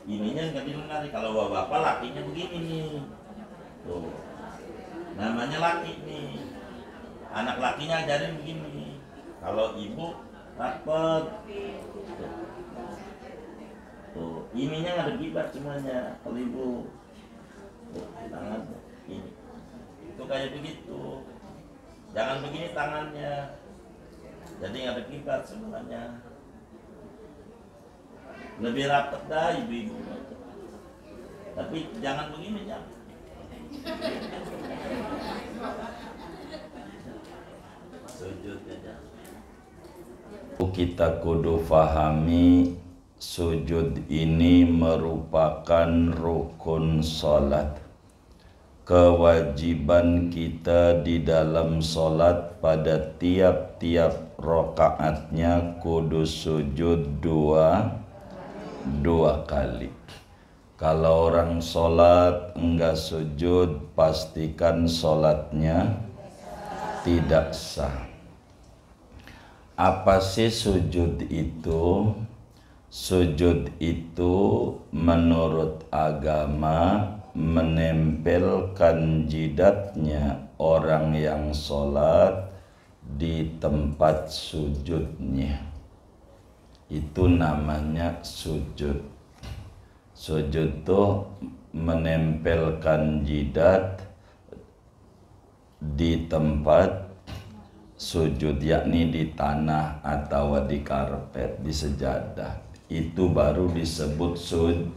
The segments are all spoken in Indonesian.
ininya nggak dilengkapi. Kalau bapak lakinya begini nih, tuh namanya laki nih, anak lakinya ajarin begini. Kalau ibu rapet, tuh ininya nggak ada kibat semuanya. Kalau ibu tuh, tangan ini itu kayak begitu, jangan begini tangannya, jadi nggak ada kibat semuanya. Lebih rapat dah ibu-ibu, tapi jangan begini, jangan. Sujud aja. Kita kudu fahami sujud ini merupakan rukun salat. Kewajiban kita di dalam salat pada tiap-tiap rakaatnya kudu sujud dua kali. Kalau orang sholat enggak sujud, pastikan sholatnya tidak sah. Apa sih sujud itu? Sujud itu menurut agama menempelkan jidatnya orang yang sholat di tempat sujudnya. Itu namanya sujud. Sujud itu menempelkan jidat di tempat sujud, yakni di tanah atau di karpet, di sejadah. Itu baru disebut sujud.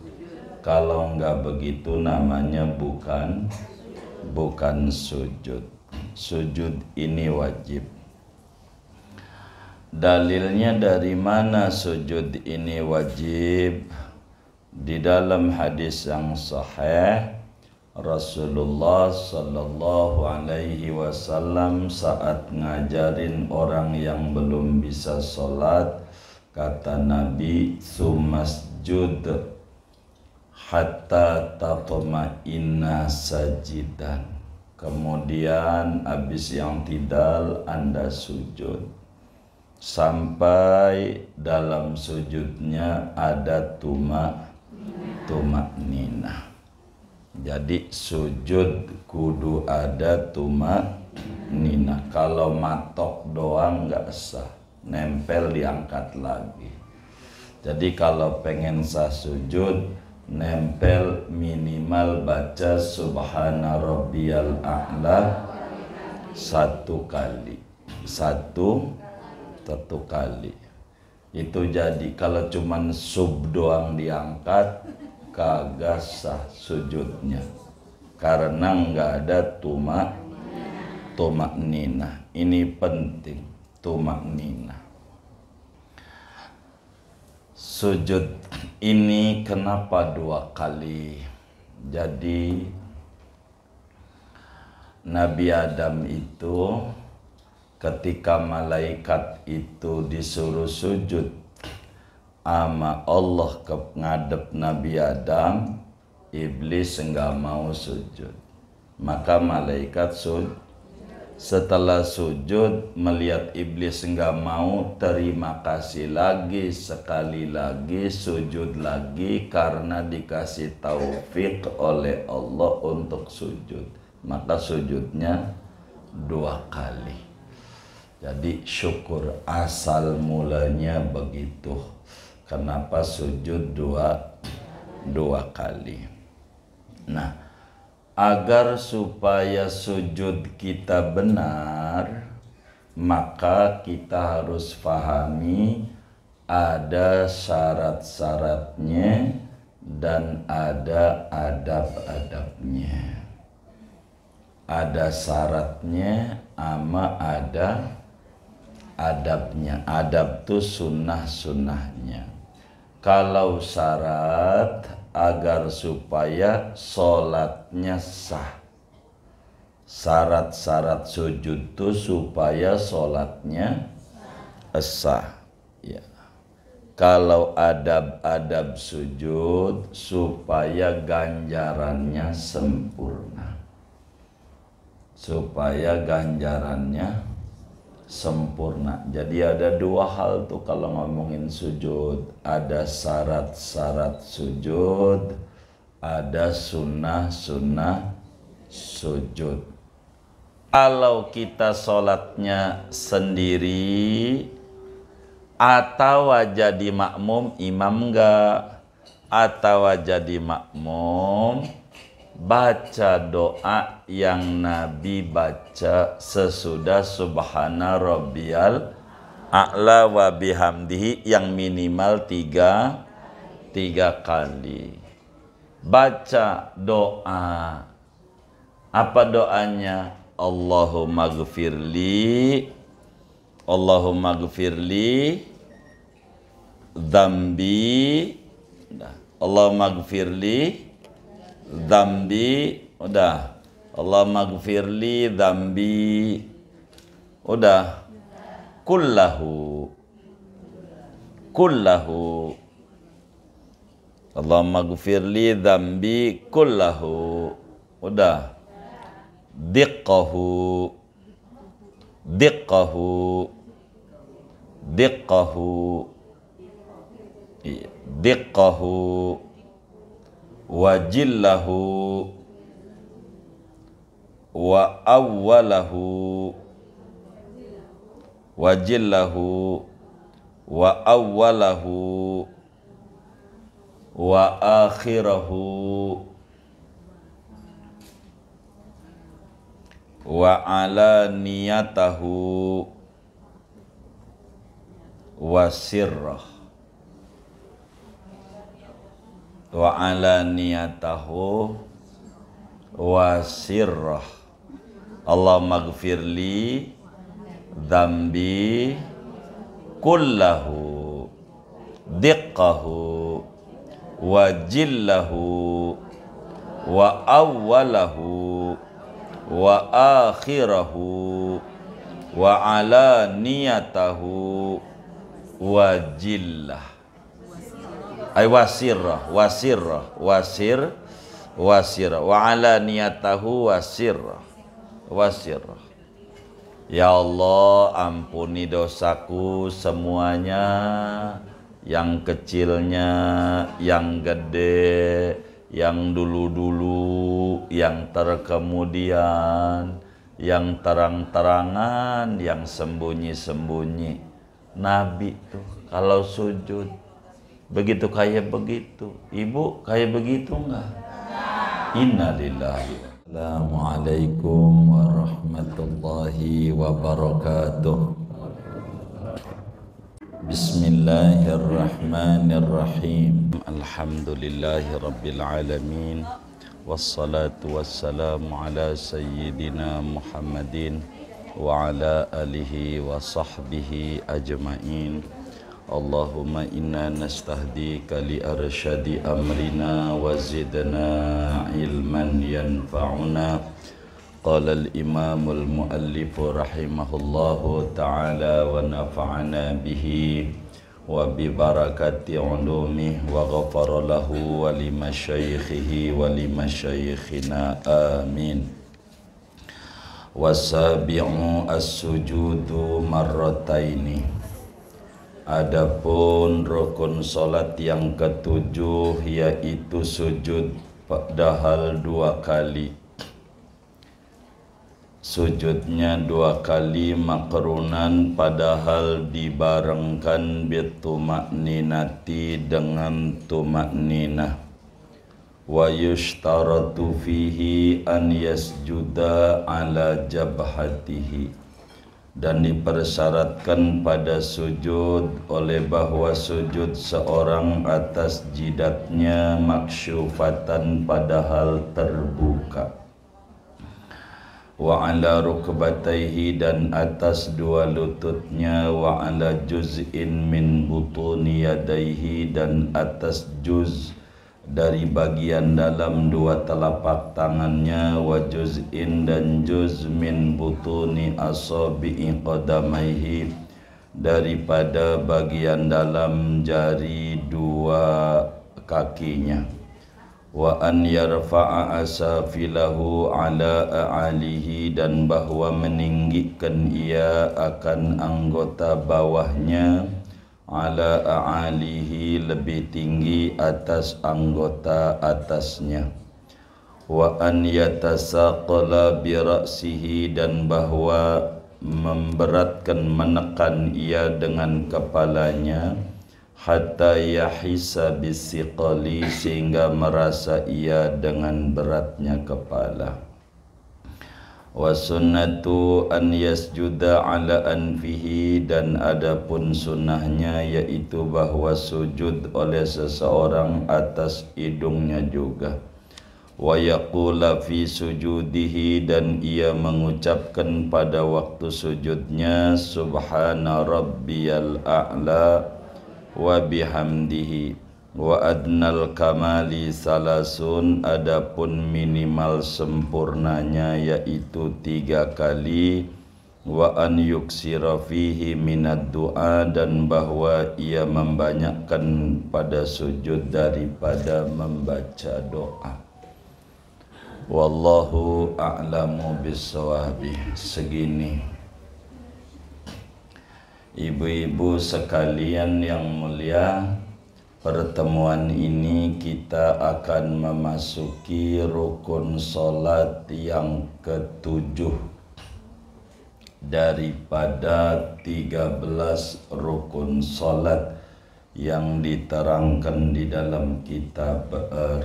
Kalau enggak begitu namanya bukan sujud. Sujud ini wajib. Dalilnya dari mana sujud ini wajib? Di dalam hadis yang sahih, Rasulullah sallallahu alaihi wasallam saat ngajarin orang yang belum bisa sholat, kata Nabi, "Sumasjud hatta tatma'inna sajidan." Kemudian habis yang tidal Anda sujud sampai dalam sujudnya ada tumak ninah. Jadi sujud kudu ada tumak ninah. Kalau matok doang nggak sah, nempel diangkat lagi. Jadi kalau pengen sah sujud, nempel minimal baca subhana rabbiyal a'la satu kali. Satu kali. Itu jadi kalau cuman sub doang diangkat kagak sah sujudnya, karena nggak ada tumak ninah. Ini penting, tumak ninah. Sujud ini kenapa dua kali? Jadi Nabi Adam itu ketika malaikat itu disuruh sujud ama Allah ke ngadep Nabi Adam, iblis enggak mau sujud. Maka malaikat sujud. Setelah sujud, melihat iblis enggak mau, terima kasih lagi, sekali lagi sujud lagi karena dikasih taufik oleh Allah untuk sujud. Maka sujudnya dua kali. Jadi syukur, asal mulanya begitu. Kenapa sujud dua kali? Nah, agar supaya sujud kita benar, maka kita harus pahami ada syarat-syaratnya dan ada adab-adabnya. Ada syaratnya ama ada adabnya. Adab itu sunnah-sunnahnya. Kalau syarat agar supaya sholatnya sah, syarat-syarat sujud itu supaya sholatnya sah, ya. Kalau adab-adab sujud supaya ganjarannya sempurna, supaya ganjarannya sempurna. Jadi ada dua hal tuh kalau ngomongin sujud. Ada syarat-syarat sujud, ada sunnah-sunnah sujud. Kalau kita sholatnya sendiri atau jadi makmum, imam enggak, atau jadi makmum, baca doa yang Nabi baca sesudah subhana rabbiyal a'la wa bihamdihi yang minimal tiga kali. Baca doa. Apa doanya? Allahumma gfirli dzambi. Allahumma gfirli dzambi, udah. Allahumma gfirli dzambi, udah. Kullahu. Allahumma gfirli dzambi kullahu, udah. Diqqahu wajillahu wa awwalahu wa akhirahu wa alaniyatahu wa sirrah. Wa alaniyatahu wa sirrah. Allahumma gfirli dzambi kullahu diqqahu wa jillahu wa awwalahu wa akhirahu wa alaniyatahu wa jillah. Ay wasirrah wa alaniyatahu wasirrah. Ya Allah, ampuni dosaku semuanya, yang kecilnya, yang gede, yang dulu-dulu, yang terkemudian, yang terang-terangan, yang sembunyi-sembunyi. Nabi tuh kalau sujud begitu kayak begitu. Ibu kayak begitu enggak? Innalillahi. Assalamualaikum warahmatullahi wabarakatuh. Bismillahirrahmanirrahim. Alhamdulillahi rabbil alamin. Wassalatu wassalamu ala sayyidina Muhammadin wa ala alihi wa sahbihi ajma'in. Allahumma inna nastahdika li arsyadi amrina wa zidna ilman yanfa'una. Qala al-imamul muallifu rahimahullahu ta'ala wa nafa'ana bihi wa bi barakati ulumih wa ghafara lahu wa li masyaikhihi wa li masyaikhina amin. Wasabi'u as-sujudu marrataini. Adapun rukun salat yang ketujuh yaitu sujud padahal dua kali. Sujudnya dua kali makrunan padahal dibarengkan bituma'ninati dengan tuma'ninah. Wa yushtaratu fihi an yasjuda ala jabhatihi. Dan dipersyaratkan pada sujud oleh bahwa sujud seorang atas jidatnya maksyufatan padahal terbuka. Wa ala rukbatayhi dan atas dua lututnya, wa ala juz'in min butuni yadayhi dan atas juz dari bagian dalam dua telapak tangannya, wa juz'in dan juz min butuni asabi'i qadamaihi daripada bagian dalam jari dua kakinya, wa an yarfa'a asafilahu ala a'alihi, dan bahwa meninggikan ia akan anggota bawahnya, ala a'alihi lebih tinggi atas anggota atasnya, wa an yatasaqala bi ra'sihi, dan bahwa memberatkan menekan ia dengan kepalanya, hatta yahisa bisiqali, sehingga merasa ia dengan beratnya kepala. Wa sunnatu an yasjuda ala anfihi, dan adapun sunnahnya yaitu bahwa sujud oleh seseorang atas hidungnya juga. Wa yaqula fi sujudihi, dan ia mengucapkan pada waktu sujudnya, subhana rabbiyal a'la wa bihamdihi, wa adnal kamali salasun, adapun minimal sempurnanya yaitu 3 kali, wa an yuksira fihi minad du'a, dan bahwa ia membanyakkan pada sujud daripada membaca doa. Wallahu a'lamu bissawabi. Segini ibu-ibu sekalian yang mulia, pertemuan ini kita akan memasuki rukun solat yang ke-7 daripada 13 rukun solat yang diterangkan di dalam kitab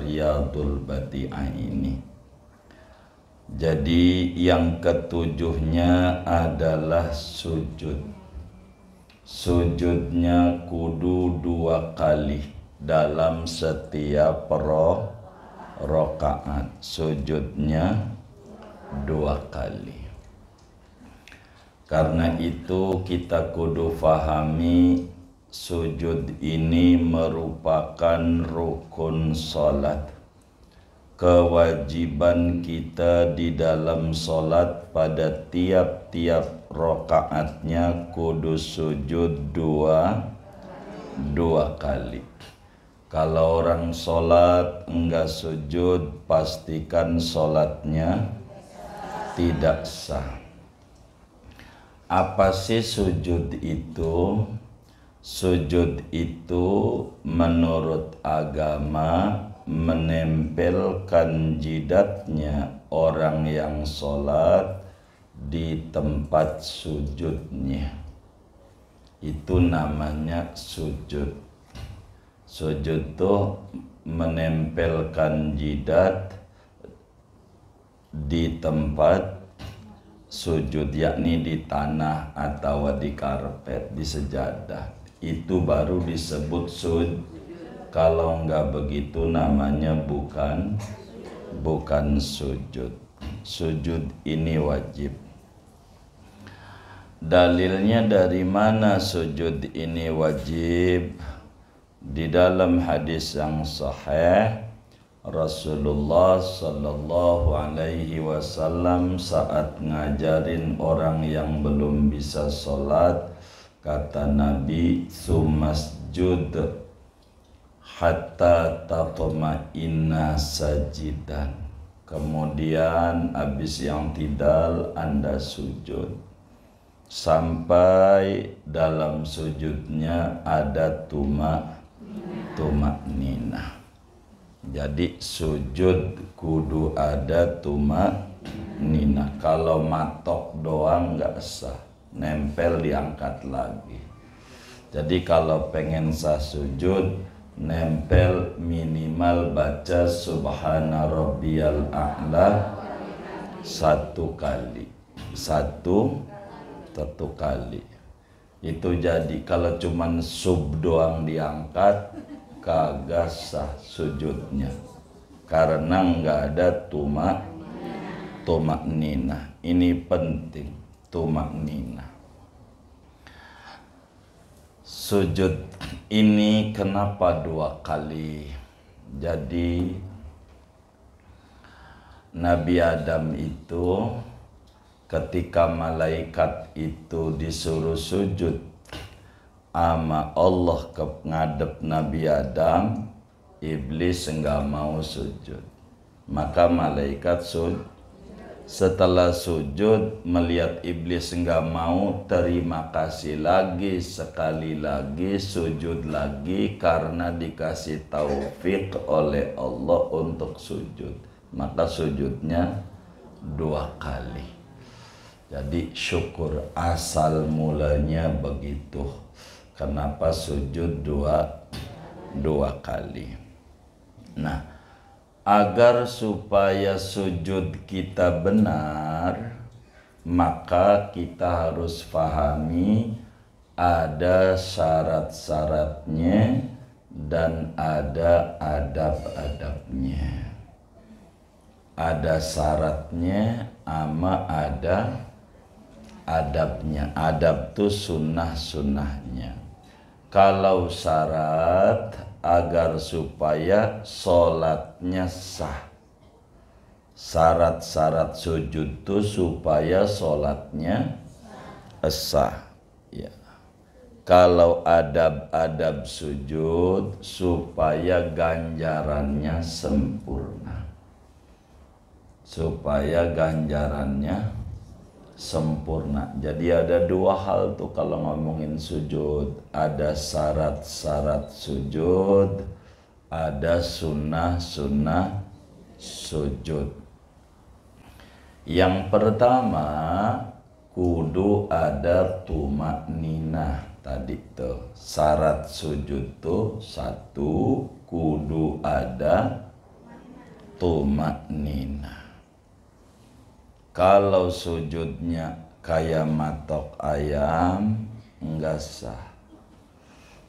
Riyadul Badi'ah ini. Jadi yang ke-7-nya adalah sujud. Sujudnya kudu 2 kali dalam setiap rakaat. Sujudnya 2 kali. Karena itu kita kudu fahami sujud ini merupakan rukun salat. Kewajiban kita di dalam salat pada tiap-tiap rakaatnya kudu sujud 2 kali. Kalau orang salat enggak sujud, pastikan salatnya tidak sah. Apa sih sujud itu? Sujud itu menurut agama menempelkan jidatnya orang yang sholat di tempat sujudnya. Itu namanya sujud. Sujud itu menempelkan jidat di tempat sujud, yakni di tanah atau di karpet, di sejadah. Itu baru disebut sujud. Kalau enggak begitu namanya bukan sujud. Sujud ini wajib. Dalilnya dari mana sujud ini wajib? Di dalam hadis yang sahih, Rasulullah sallallahu alaihi wasallam saat ngajarin orang yang belum bisa sholat, kata Nabi, "Sumasjud hatta tatma'inna sajidan." Kemudian habis yang tidal Anda sujud sampai dalam sujudnya ada tumak-ninah. Jadi sujud kudu ada tumak-ninah. Kalau matok doang nggak sah, nempel diangkat lagi. Jadi kalau pengen sah sujud, nempel minimal baca subhana rabbiyal a'la 1 kali. Satu kali. Itu jadi kalau cuman sub doang diangkat, kagak sah sujudnya. Karena nggak ada tumak-ninah. Ini penting, tumak-ninah. Sujud ini kenapa 2 kali? Jadi Nabi Adam itu ketika malaikat itu disuruh sujud ama Allah ke ngadep Nabi Adam, Iblis enggak mau sujud. Maka malaikat setelah sujud melihat iblis enggak mau, terima kasih lagi, sekali lagi sujud lagi karena dikasih taufik oleh Allah untuk sujud. Maka sujudnya 2 kali. Jadi syukur, asal mulanya begitu. Kenapa sujud dua kali? Nah, agar supaya sujud kita benar, maka kita harus pahami ada syarat-syaratnya dan ada adab-adabnya. Ada syaratnya ama ada adabnya. Adab itu sunnah-sunnahnya. Kalau syarat agar supaya sholatnya sah. Syarat-syarat sujud itu supaya sholatnya sah. Ya. Kalau adab-adab sujud supaya ganjarannya sempurna. Supaya ganjarannya sempurna. Jadi ada 2 hal tuh kalau ngomongin sujud. Ada syarat-syarat sujud, ada sunnah-sunnah sujud. Yang pertama, kudu ada tumakninah. Tadi tuh syarat sujud tuh 1, kudu ada tumakninah. Kalau sujudnya kayak matok ayam, enggak sah.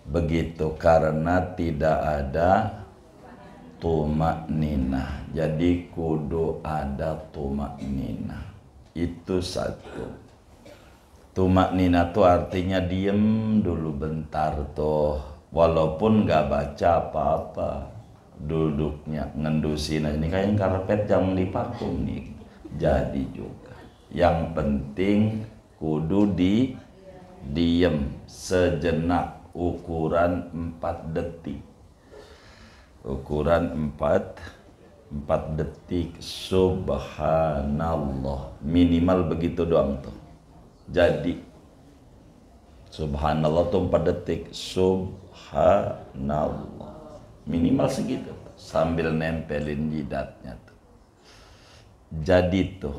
Begitu karena tidak ada tumakninah. Jadi kudu ada tumakninah. Itu 1. Tumakninah itu artinya diem dulu bentar tuh. Walaupun enggak baca apa-apa. Duduknya ngendusin aja. Ini kayak karpet jangan dipakum nih. Jadi juga yang penting kudu diem sejenak, ukuran 4 detik. Ukuran 4 detik. Subhanallah, minimal begitu doang tuh. Jadi subhanallah tuh 4 detik. Subhanallah, minimal segitu tuh. Sambil nempelin jidatnya tuh. Jadi tuh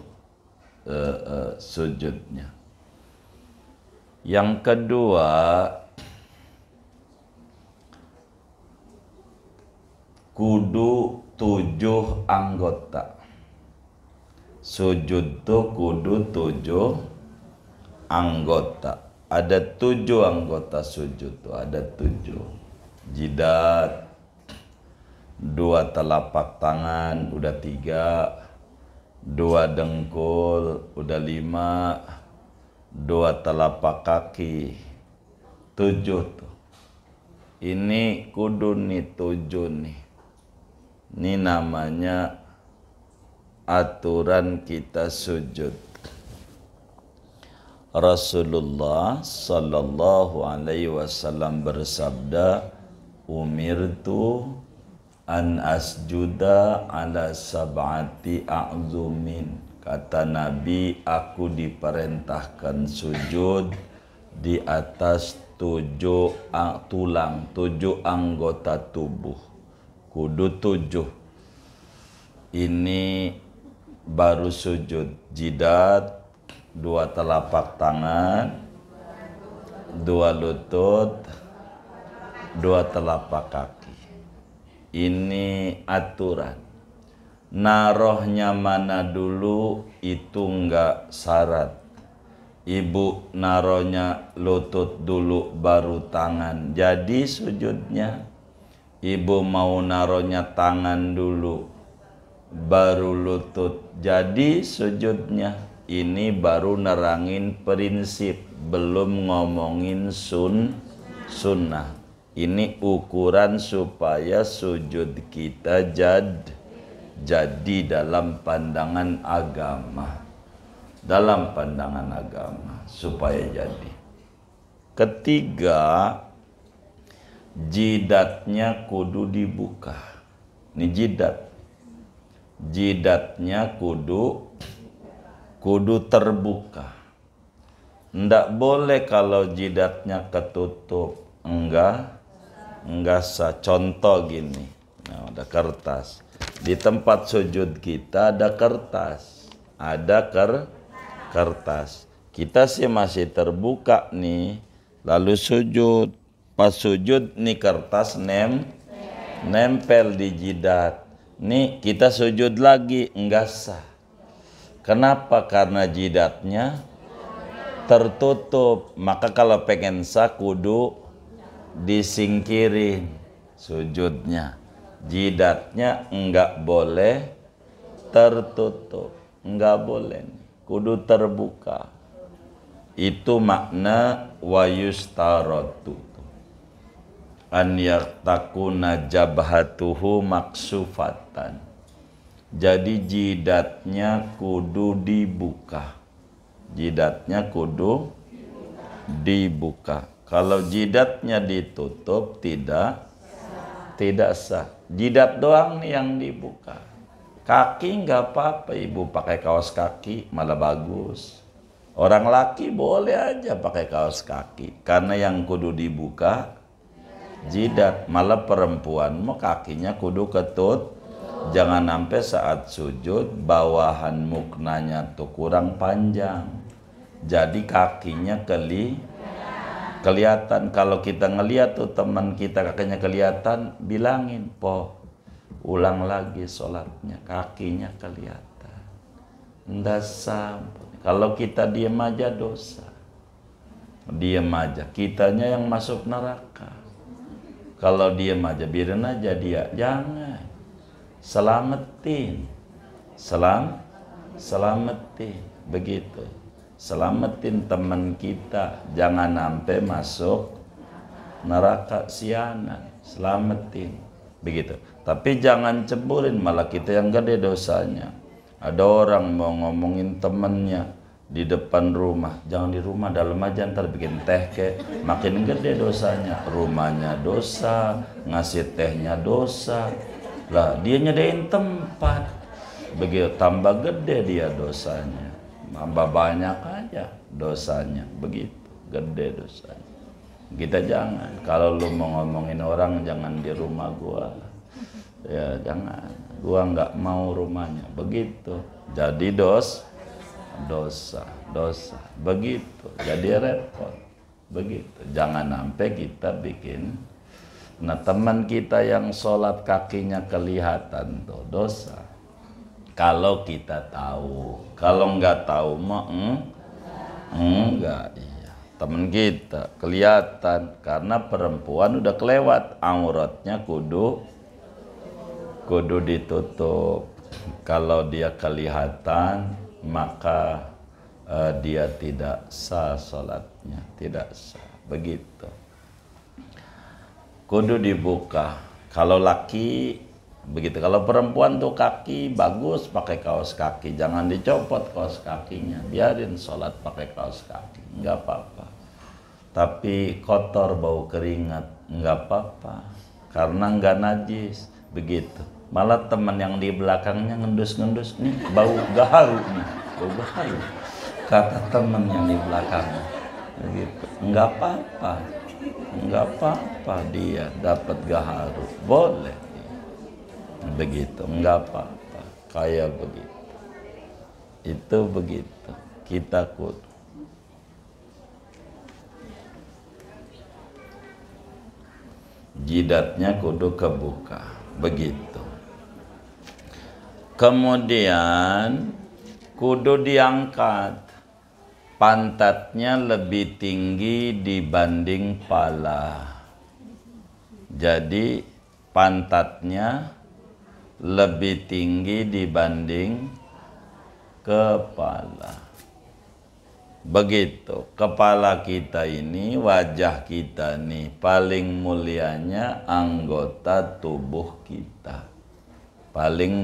sujudnya. Yang kedua, kudu 7 anggota. Sujud tuh kudu 7 anggota. Ada 7 anggota sujud tuh, ada 7. Jidat, 2 telapak tangan, udah 3. 2 dengkul, udah 5. 2 telapak kaki, 7 tuh. Ini kudu nih 7 nih. Ini namanya aturan kita sujud. Rasulullah sallallahu alaihi wasallam bersabda, umirtu an asjuda ala sab'ati a'zumin. Kata Nabi, aku diperintahkan sujud di atas 7 tulang, 7 anggota tubuh. Kudu 7. Ini baru sujud. Jidat, 2 telapak tangan, 2 lutut, 2 telapak kaki. Ini aturan. Narohnya mana dulu itu enggak syarat. Ibu narohnya lutut dulu baru tangan, jadi sujudnya. Ibu mau narohnya tangan dulu baru lutut, jadi sujudnya. Ini baru nerangin prinsip, belum ngomongin sunnah. Ini ukuran supaya sujud kita jadi dalam pandangan agama. Dalam pandangan agama supaya jadi. Ketiga, jidatnya kudu dibuka. Ini jidatnya kudu terbuka. Ndak boleh kalau jidatnya ketutup, enggak sah. Contoh gini, nah, ada kertas di tempat sujud kita, ada kertas, kertas. Kita sih masih terbuka nih, lalu sujud. Pas sujud nih kertas nempel di jidat. Nih kita sujud lagi, enggak sah. Kenapa? Karena jidatnya tertutup. Maka kalau pengen sah kudu disingkirin sujudnya. Jidatnya enggak boleh tertutup, enggak boleh, kudu terbuka. Itu makna wayustaratu an yaktakuna jabhatuhu maksufatan. Jadi jidatnya kudu dibuka. Jidatnya kudu dibuka. Kalau jidatnya ditutup tidak sah. Jidat doang nih yang dibuka. Kaki nggak apa-apa, ibu pakai kaos kaki malah bagus. Orang laki boleh aja pakai kaos kaki, karena yang kudu dibuka jidat. Malah perempuan mau kakinya kudu ketut. Jangan sampai saat sujud bawahan muknanya tuh kurang panjang, jadi kakinya kelihatan. Kalau kita ngeliat tuh teman kita kakinya kelihatan, bilangin, po ulang lagi sholatnya, kakinya kelihatan. Nggak sampai. Kalau kita diem aja dosa, diem aja, kitanya yang masuk neraka. Kalau diem aja, biarin aja dia, jangan. Selamatin, selamatin, begitu. Selamatin teman kita, jangan sampai masuk neraka sianan. Selamatin, begitu. Tapi jangan cemburin, malah kita yang gede dosanya. Ada orang mau ngomongin temennya di depan rumah, jangan di rumah, dalam aja, ntar bikin teh kek, makin gede dosanya. Rumahnya dosa, ngasih tehnya dosa. Lah dia nyedain tempat, begitu tambah gede dia dosanya, tambah banyak aja dosanya, begitu gede dosanya. Kita jangan, kalau lu mau ngomongin orang jangan di rumah gua, ya jangan, gua nggak mau rumahnya, begitu. Jadi dosa, begitu. Jadi repot, begitu. Jangan sampai kita bikin. Nah, teman kita yang sholat kakinya kelihatan tuh dosa. Kalau kita tahu, kalau nggak tahu mah enggak. Iya. Teman kita kelihatan, karena perempuan udah kelewat, auratnya kudu ditutup. Kalau dia kelihatan, maka dia tidak sah sholatnya, tidak sah, begitu. Kudu dibuka. Kalau laki begitu, kalau perempuan tuh kaki bagus pakai kaos kaki, jangan dicopot kaos kakinya, biarin sholat pakai kaos kaki, nggak apa-apa. Tapi kotor bau keringat nggak apa-apa, karena nggak najis, begitu. Malah teman yang di belakangnya ngendus-ngendus, nih bau gaharu nih, bau gaharu, kata teman yang di belakangnya, begitu. Nggak apa-apa. Enggak apa-apa dia dapat gaharu, boleh begitu, enggak apa-apa, kayak begitu. Itu begitu, kita kudu jidatnya kudu kebuka, begitu. Kemudian kudu diangkat, pantatnya lebih tinggi dibanding pala. Jadi pantatnya lebih tinggi dibanding kepala. Begitu. Kepala kita ini, wajah kita nih, paling mulianya anggota tubuh kita. Paling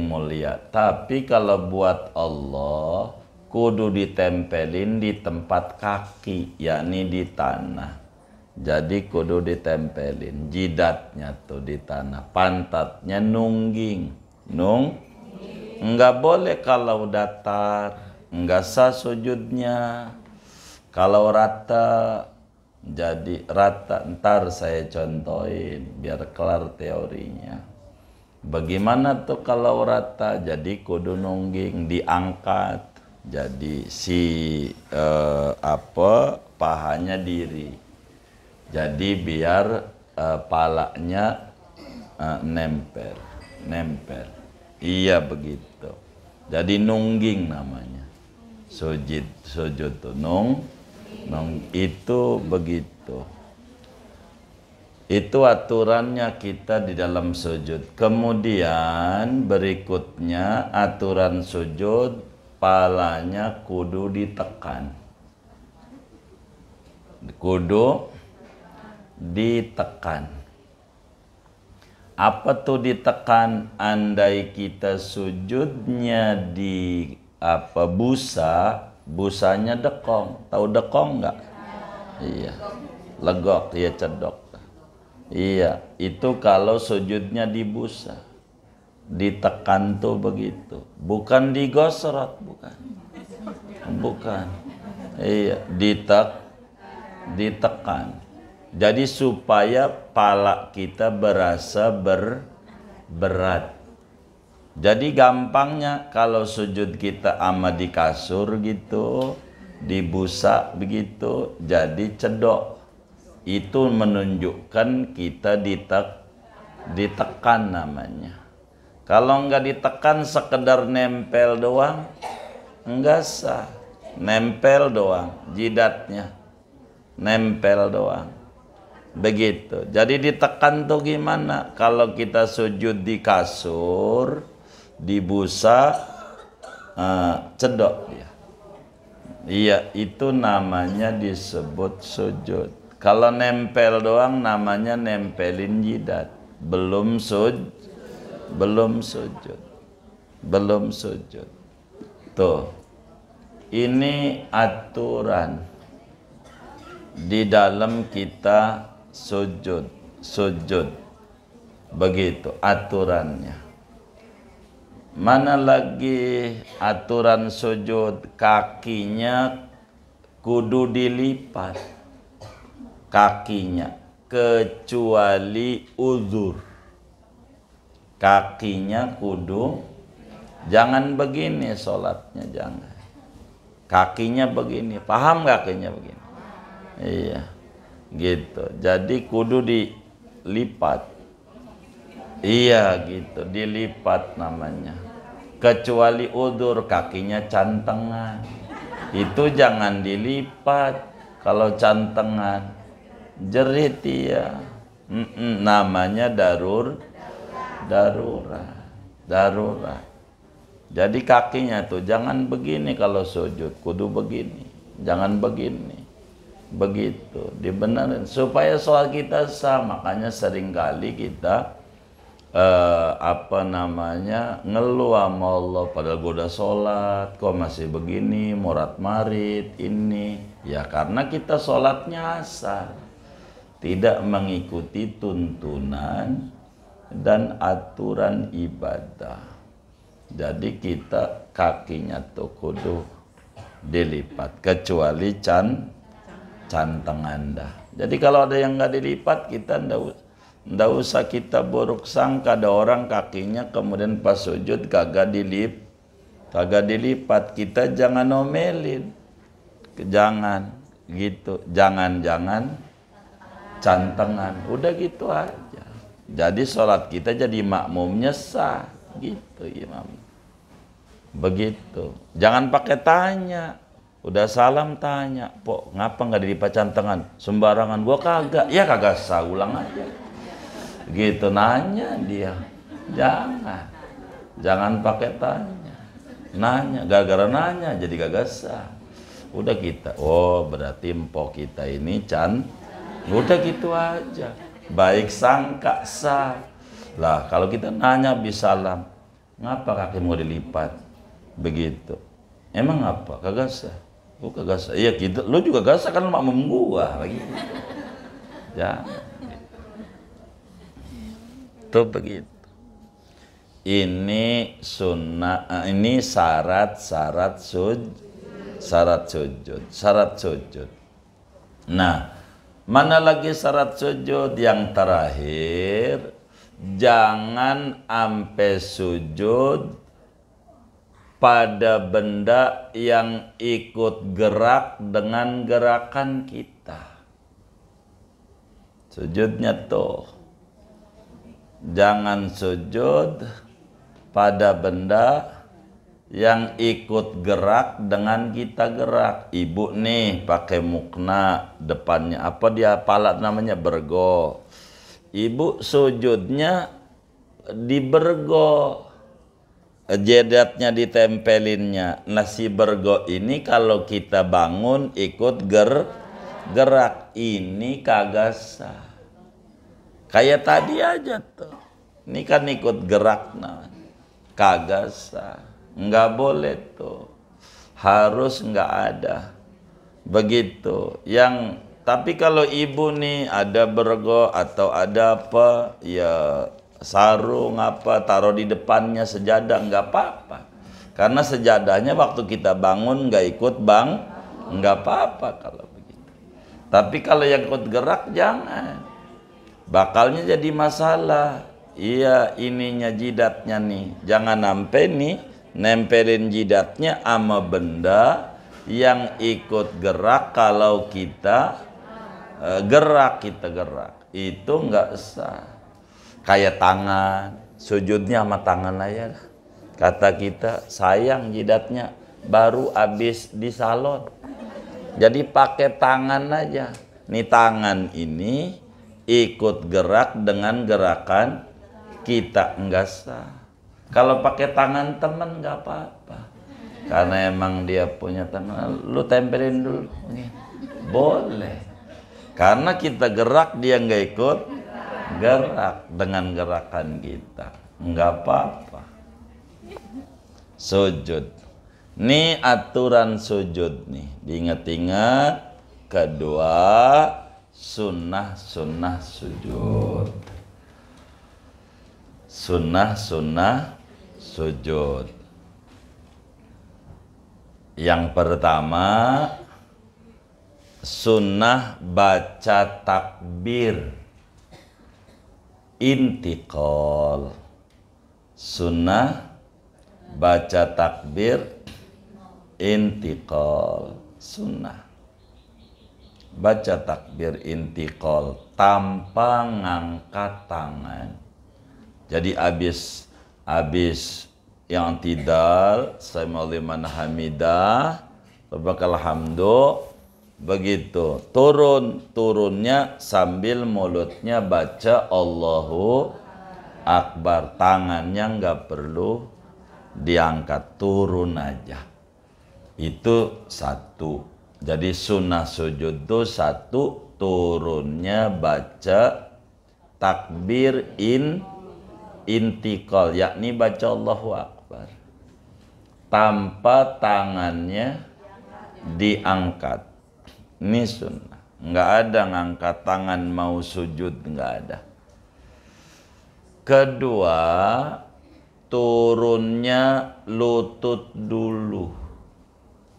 mulia. Tapi kalau buat Allah, kudu ditempelin di tempat kaki, yakni di tanah. Jadi kudu ditempelin jidatnya tuh di tanah, pantatnya nungging. Enggak boleh kalau datar, enggak sah sujudnya. Kalau rata, jadi rata. Ntar saya contohin biar kelar teorinya. Bagaimana tuh kalau rata? Jadi kudu nungging, diangkat. Jadi si pahanya diri. Jadi biar palanya nempel. Iya begitu. Jadi nungging namanya. Sujud tuh itu begitu. Itu aturannya kita di dalam sujud. Kemudian berikutnya aturan sujud, palanya kudu ditekan. Apa tuh ditekan? Andai kita sujudnya di busanya dekong. Tahu dekong nggak? Iya. Legok, ya cedok. Iya, itu kalau sujudnya di busa. Ditekan tuh begitu. Bukan digosrot, bukan. Iya, ditekan. Jadi supaya pala kita berasa berat. Jadi gampangnya kalau sujud kita ama di kasur gitu, di busa begitu, jadi cedok. Itu menunjukkan kita ditekan namanya. Kalau enggak ditekan sekedar nempel doang, enggak sah. Nempel doang, jidatnya. Nempel doang. Begitu. Jadi ditekan tuh gimana? Kalau kita sujud di kasur, di busa, cedok dia. Iya, itu namanya disebut sujud. Kalau nempel doang namanya nempelin jidat. Belum sujud. Tuh. Ini aturan di dalam kita sujud. Begitu aturannya. Mana lagi aturan sujud? Kakinya kudu dilipat. Kakinya kecuali uzur. Kakinya kudu, jangan begini sholatnya, jangan. Kakinya begini, paham kakinya begini? Iya, gitu. Jadi kudu dilipat. Iya, gitu, dilipat namanya. Kecuali udur, kakinya cantengan. Itu jangan dilipat. Kalau cantengan, jerit ya. Namanya darurat. Jadi kakinya tuh jangan begini kalau sujud, kudu begini. Jangan begini. Begitu, dibenerin supaya sholat kita sah. Makanya seringkali kita ngeluh sama Allah, padahal gue udah sholat kok masih begini, morat marit ini. Ya karena kita sholatnya asal, tidak mengikuti tuntunan dan aturan ibadah. Jadi kita kakinya tuh kudu dilipat, kecuali cantengan dah. Jadi kalau ada yang nggak dilipat, kita ndak usah kita buruk sangka. Ada orang kakinya kemudian pas sujud kagak dilipat. Kita jangan omelin, jangan gitu, jangan cantengan, udah gitu aja. Jadi sholat kita jadi makmumnya sah, gitu imam. Begitu, jangan pakai tanya. Udah salam tanya, "Pok, ngapa nggak dilipat cantengan?" Sembarangan, gua kagak. Ya kagak sah, ulang aja. Gitu nanya dia. Jangan pakai tanya. Nanya, gara-gara nanya jadi kagak sah. Udah kita, oh berarti empok kita ini udah gitu aja. Baik sangka sah. Lah kalau kita nanya bisalam, ngapa kaki mau dilipat? Begitu. Emang apa? Kagak sah. Oh kagak sah. Iya gitu. Lu juga kagak sah kan makmum gua lagi. Jangan. Itu begitu. Ini sunnah, ini syarat sujud. Nah, mana lagi syarat sujud? Yang terakhir, jangan ampe sujud pada benda yang ikut gerak dengan gerakan kita. Sujudnya tuh, jangan sujud pada benda yang ikut gerak dengan kita gerak. Ibu nih pakai mukna, depannya apa dia palat namanya, bergo. Ibu sujudnya di bergo, jedatnya ditempelinnya. Nasi bergo ini kalau kita bangun ikut gerak, ini kagak sah. Kayak tadi aja tuh, ini kan ikut gerak namanya, kagak sah. Nggak boleh tuh, harus nggak ada begitu. Yang tapi kalau ibu nih ada bergo atau ada apa ya, sarung apa taruh di depannya sejadah, nggak apa-apa, karena sejadahnya waktu kita bangun nggak ikut nggak apa-apa kalau begitu. Tapi kalau yang ikut gerak jangan, bakalnya jadi masalah. Iya, ininya jidatnya nih, jangan sampai nih nempelin jidatnya sama benda yang ikut gerak. Kalau kita gerak itu nggak sah. Kayak tangan, sujudnya sama tangan aja. Kata kita sayang jidatnya baru habis di salon, jadi pakai tangan aja. Nih tangan ini ikut gerak dengan gerakan kita, enggak sah. Kalau pakai tangan temen nggak apa-apa, karena emang dia punya tangan, lu tempelin dulu, boleh. Karena kita gerak, dia nggak ikut gerak dengan gerakan kita, nggak apa-apa. Sujud, nih aturan sujud nih, diingat-ingat. Kedua, sunnah sujud. Sunnah sujud. Yang pertama, sunnah baca takbir intiqal. Sunnah baca takbir intiqal. Sunnah baca takbir intiqal tanpa ngangkat tangan. Jadi habis yang tidal, sami liman hamidah, rabbakal hamdu, begitu turunnya sambil mulutnya baca Allahu Akbar, tangannya nggak perlu diangkat, turun aja. Itu satu. Jadi sunnah sujud itu satu, turunnya baca takbir intiqal, yakni baca Allahu Akbar tanpa tangannya diangkat. Ini sunnah, nggak ada ngangkat tangan mau sujud, nggak ada. Kedua, turunnya lutut dulu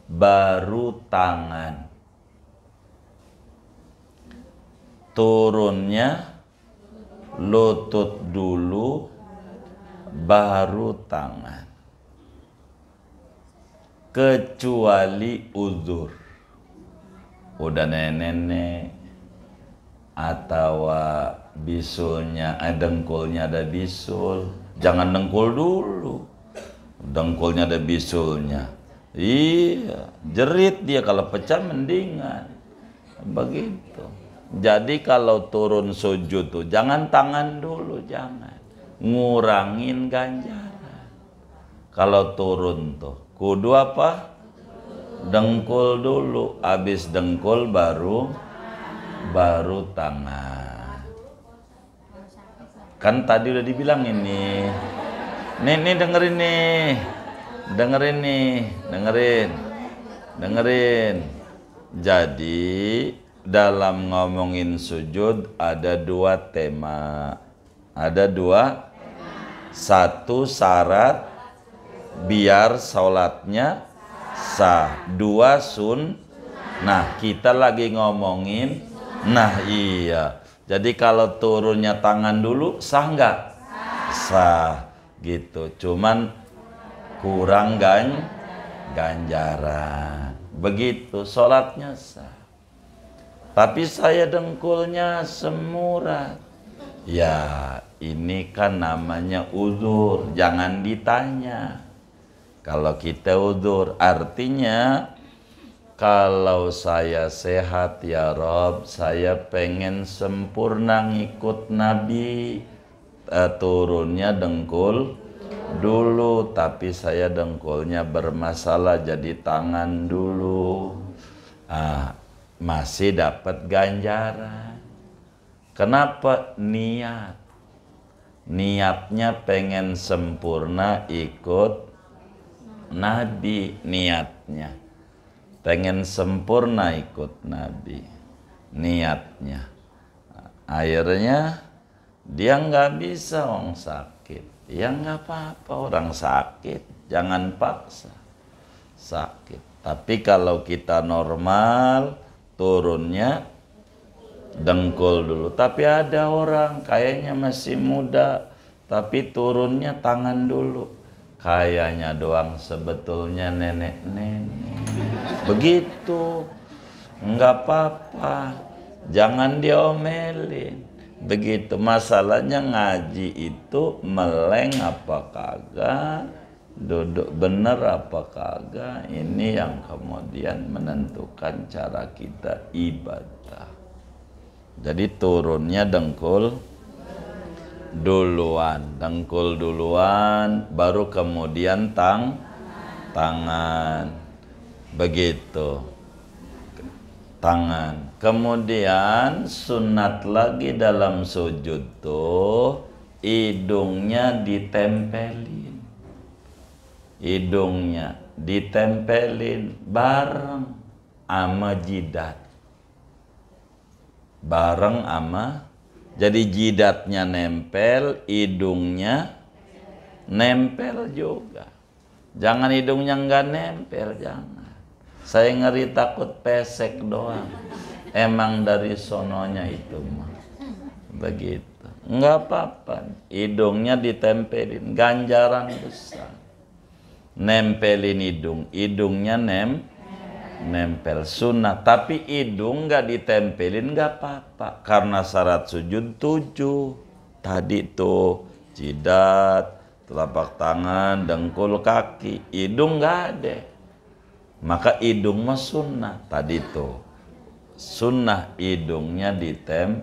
baru tangan. Turunnya lutut dulu baru tangan, kecuali uzur, udah nenek atau bisulnya, dengkulnya ada bisul, jangan dengkul dulu, dengkulnya ada bisulnya, iya jerit dia, kalau pecah mendingan begitu. Jadi kalau turun sujud tuh jangan tangan dulu, jangan, ngurangin ganjaran. Kalau turun tuh kudu apa? Dengkul dulu, habis dengkul baru tangan. Kan tadi udah dibilang ini. Nih dengerin. Jadi dalam ngomongin sujud ada dua tema. Ada dua. Satu, syarat biar sholatnya sah. Dua, nah kita lagi ngomongin. Nah iya. Jadi kalau turunnya tangan dulu sah nggak? Sah gitu. Cuman kurang ganjaran. Begitu sholatnya sah. Tapi saya dengkulnya semurat. Ya ini kan namanya uzur. Jangan ditanya. Kalau kita uzur artinya kalau saya sehat ya Rob, saya pengen sempurna ngikut Nabi. Turunnya dengkul dulu, tapi saya dengkulnya bermasalah jadi tangan dulu. Masih dapat ganjaran. Kenapa? Niatnya pengen sempurna ikut Nabi. Niatnya pengen sempurna ikut Nabi. Niatnya. Akhirnya dia nggak bisa orang sakit. Ya nggak apa-apa, orang sakit jangan paksa. Sakit. Tapi kalau kita normal, turunnya dengkul dulu. Tapi ada orang kayaknya masih muda, tapi turunnya tangan dulu. Kayaknya doang, sebetulnya nenek-nenek. Begitu. Enggak apa-apa. Jangan diomelin. Begitu. Masalahnya ngaji itu meleng apa kagak, duduk bener apa kagak. Ini yang kemudian menentukan cara kita ibadah. Jadi turunnya dengkul duluan, baru kemudian tangan. Begitu. Tangan. Kemudian sunat lagi dalam sujud tuh hidungnya ditempelin. Hidungnya ditempelin bareng sama jidat. Bareng sama, jadi jidatnya nempel, hidungnya nempel juga. Jangan hidungnya nggak nempel, jangan. Saya ngeri takut pesek doang. Emang dari sononya itu mah. Begitu. Nggak apa-apa. Hidungnya ditempelin, ganjaran besar. Nempelin hidung, hidungnya nempel sunnah. Tapi hidung nggak ditempelin nggak apa-apa, karena syarat sujud 7 tadi tuh: jidat, telapak tangan, dengkul kaki. Hidung nggak ada, maka hidung mah sunnah. Tadi tuh sunnah hidungnya ditempelin.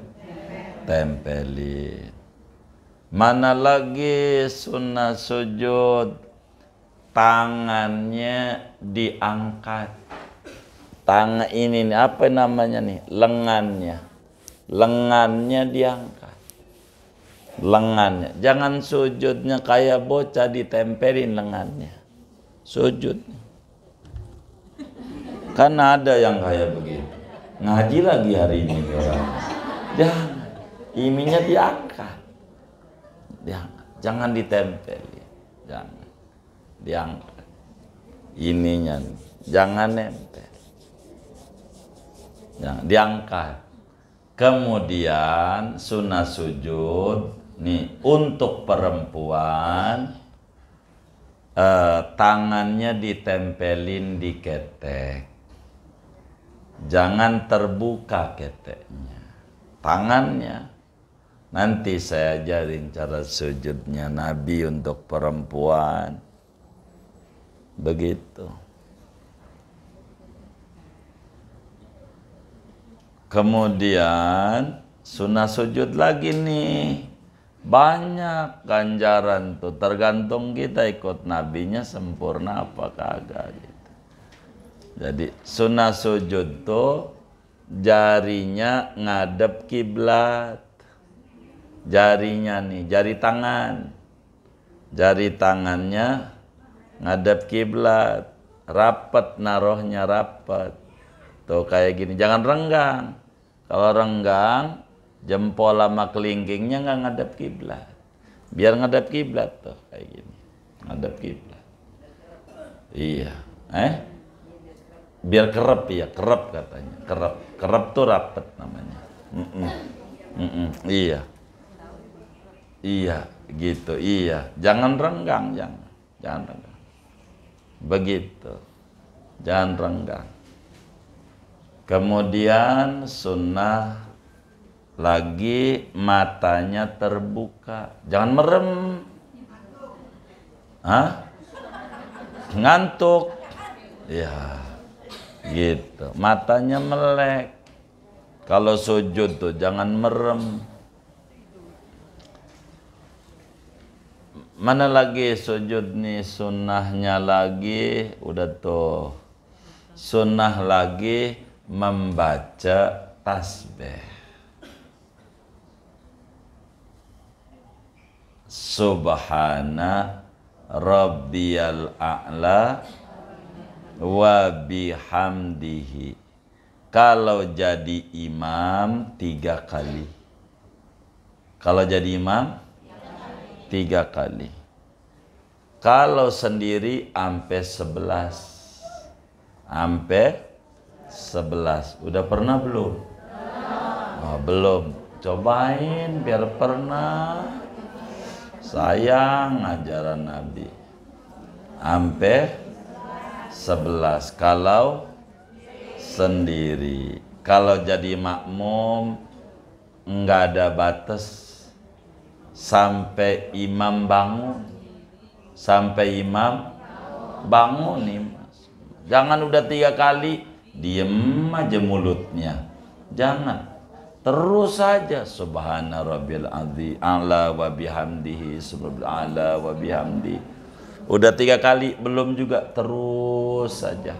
Mana lagi sunnah sujud? Tangannya diangkat. Tangan ini nih, apa namanya nih? Lengannya diangkat. Lengannya. Jangan sujudnya kayak bocah ditempelin lengannya. Sujud. Karena ada yang kayak begitu. Ngaji lagi hari ini orang. Jangan. Ininya diangkat. Jangan ditempelin. Jangan. Diangkat. Ininya nih. Jangan nempel. Diangkat. Kemudian sunnah sujud nih untuk perempuan, tangannya ditempelin di ketek. Jangan terbuka keteknya. Tangannya. Nanti saya ajarin cara sujudnya Nabi untuk perempuan. Begitu. Kemudian sunnah sujud lagi nih. Banyak ganjaran tuh. Tergantung kita ikut nabinya sempurna apa kagak gitu. Jadi sunnah sujud tuh jarinya ngadep kiblat. Jarinya nih, jari tangan. Jari tangannya ngadep kiblat. Rapet, narohnya rapet. Tuh kayak gini, jangan renggang. Kalau renggang, jempol sama kelingkingnya nggak ngadep kiblat. Biar ngadep kiblat tuh kayak gini, ngadep kiblat. Iya, biar kerep ya, kerep katanya, kerep tuh rapet namanya. Iya, iya, gitu, iya. Jangan renggang, jangan renggang. Begitu, jangan renggang. Kemudian sunnah lagi matanya terbuka, jangan merem. Ngantuk, ya, gitu. Matanya melek. Kalau sujud tuh jangan merem. Mana lagi sujud nih sunnahnya lagi, udah tuh. Sunnah lagi membaca tasbih. Subhana rabbiyal a'la wa bihamdihi. Kalau jadi imam 3 kali. Kalau jadi imam 3 kali. Kalau sendiri sampai 11. Sampai 11. Udah pernah belum? Oh, belum. Cobain biar pernah. Sayang ajaran Nabi. Sampai 11 kalau sendiri. Kalau jadi makmum enggak ada batas sampai imam bangun. Sampai imam bangun nih, Mas. Jangan udah 3 kali diem aja mulutnya. Jangan. Terus saja subhana rabbil azim ala wa bihamdihi subhanallah wa bihamdi. Udah 3 kali belum juga, terus saja.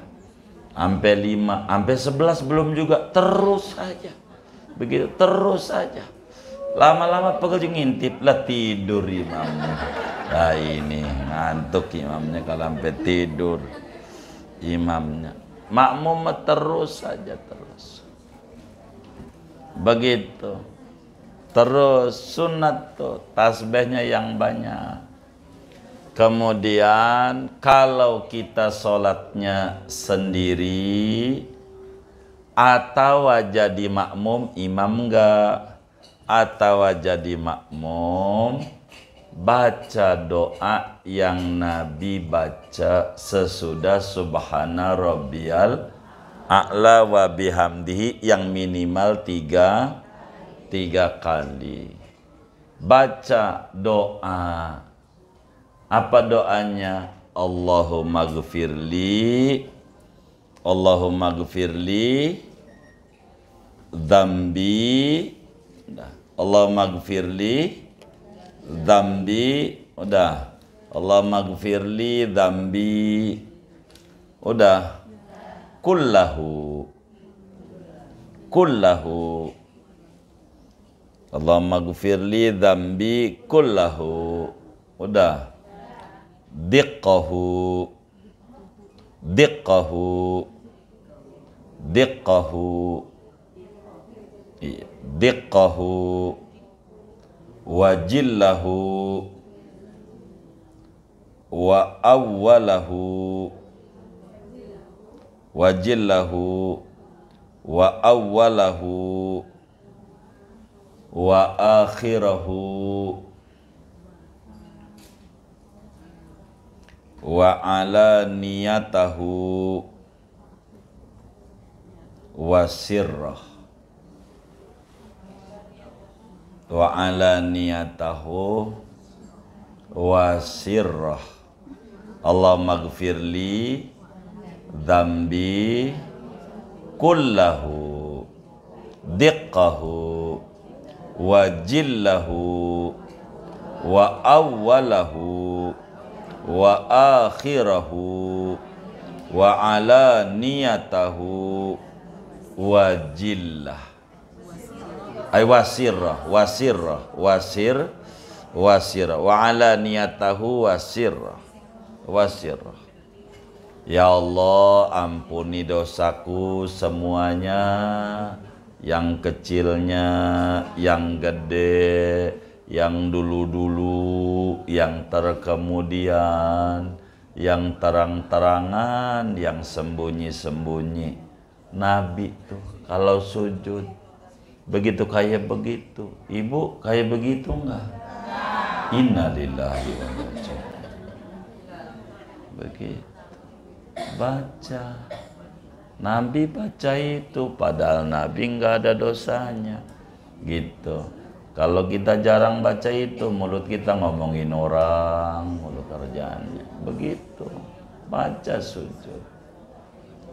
Sampai 5, sampai 11 belum juga, terus saja. Begitu terus saja. Lama-lama pegel ngintip lah, tidur imamnya. Nah ini ngantuk imamnya kalau sampai tidur imamnya. Makmum terus saja terus. Begitu. Terus sunat tuh tasbihnya yang banyak. Kemudian kalau kita sholatnya sendiri atau jadi makmum, imam enggak, atau jadi makmum, baca doa yang Nabi baca sesudah subhana rabbiyal a'la wa bihamdihi yang minimal 3 kali. Baca doa. Apa doanya? Allahumma gfirli dzambi. Allahumma gfirli dzambi. Udah. Allahumma gfirli dzambi. Udah. Kullahu. Allahumma gfirli dzambi kullahu. Udah. Diqqahu wa jillahu wa awwalahu wa akhirahu wa alaniyatahu wa sirrah. Wa alaniyatahu wa sirrah. Allahumma gfirli dzambi kullahu diqqahu wa jillahu wa awwalahu wa akhirahu wa alaniyatahu wa jillah. Ay wasirrah wa alaniyatahu wasirrah. Ya Allah, ampuni dosaku semuanya yang kecilnya, yang gede, yang dulu-dulu, yang terkemudian, yang terang-terangan, yang sembunyi-sembunyi. Nabi tuh kalau sujud begitu kayak begitu. Ibu kayak begitu enggak? Innalillahi wa inna ilaihi raji'un. Begitu. Baca. Nabi baca itu padahal Nabi enggak ada dosanya. Gitu. Kalau kita jarang baca itu, mulut kita ngomongin orang, mulut kerjaannya. Begitu. Baca sujud.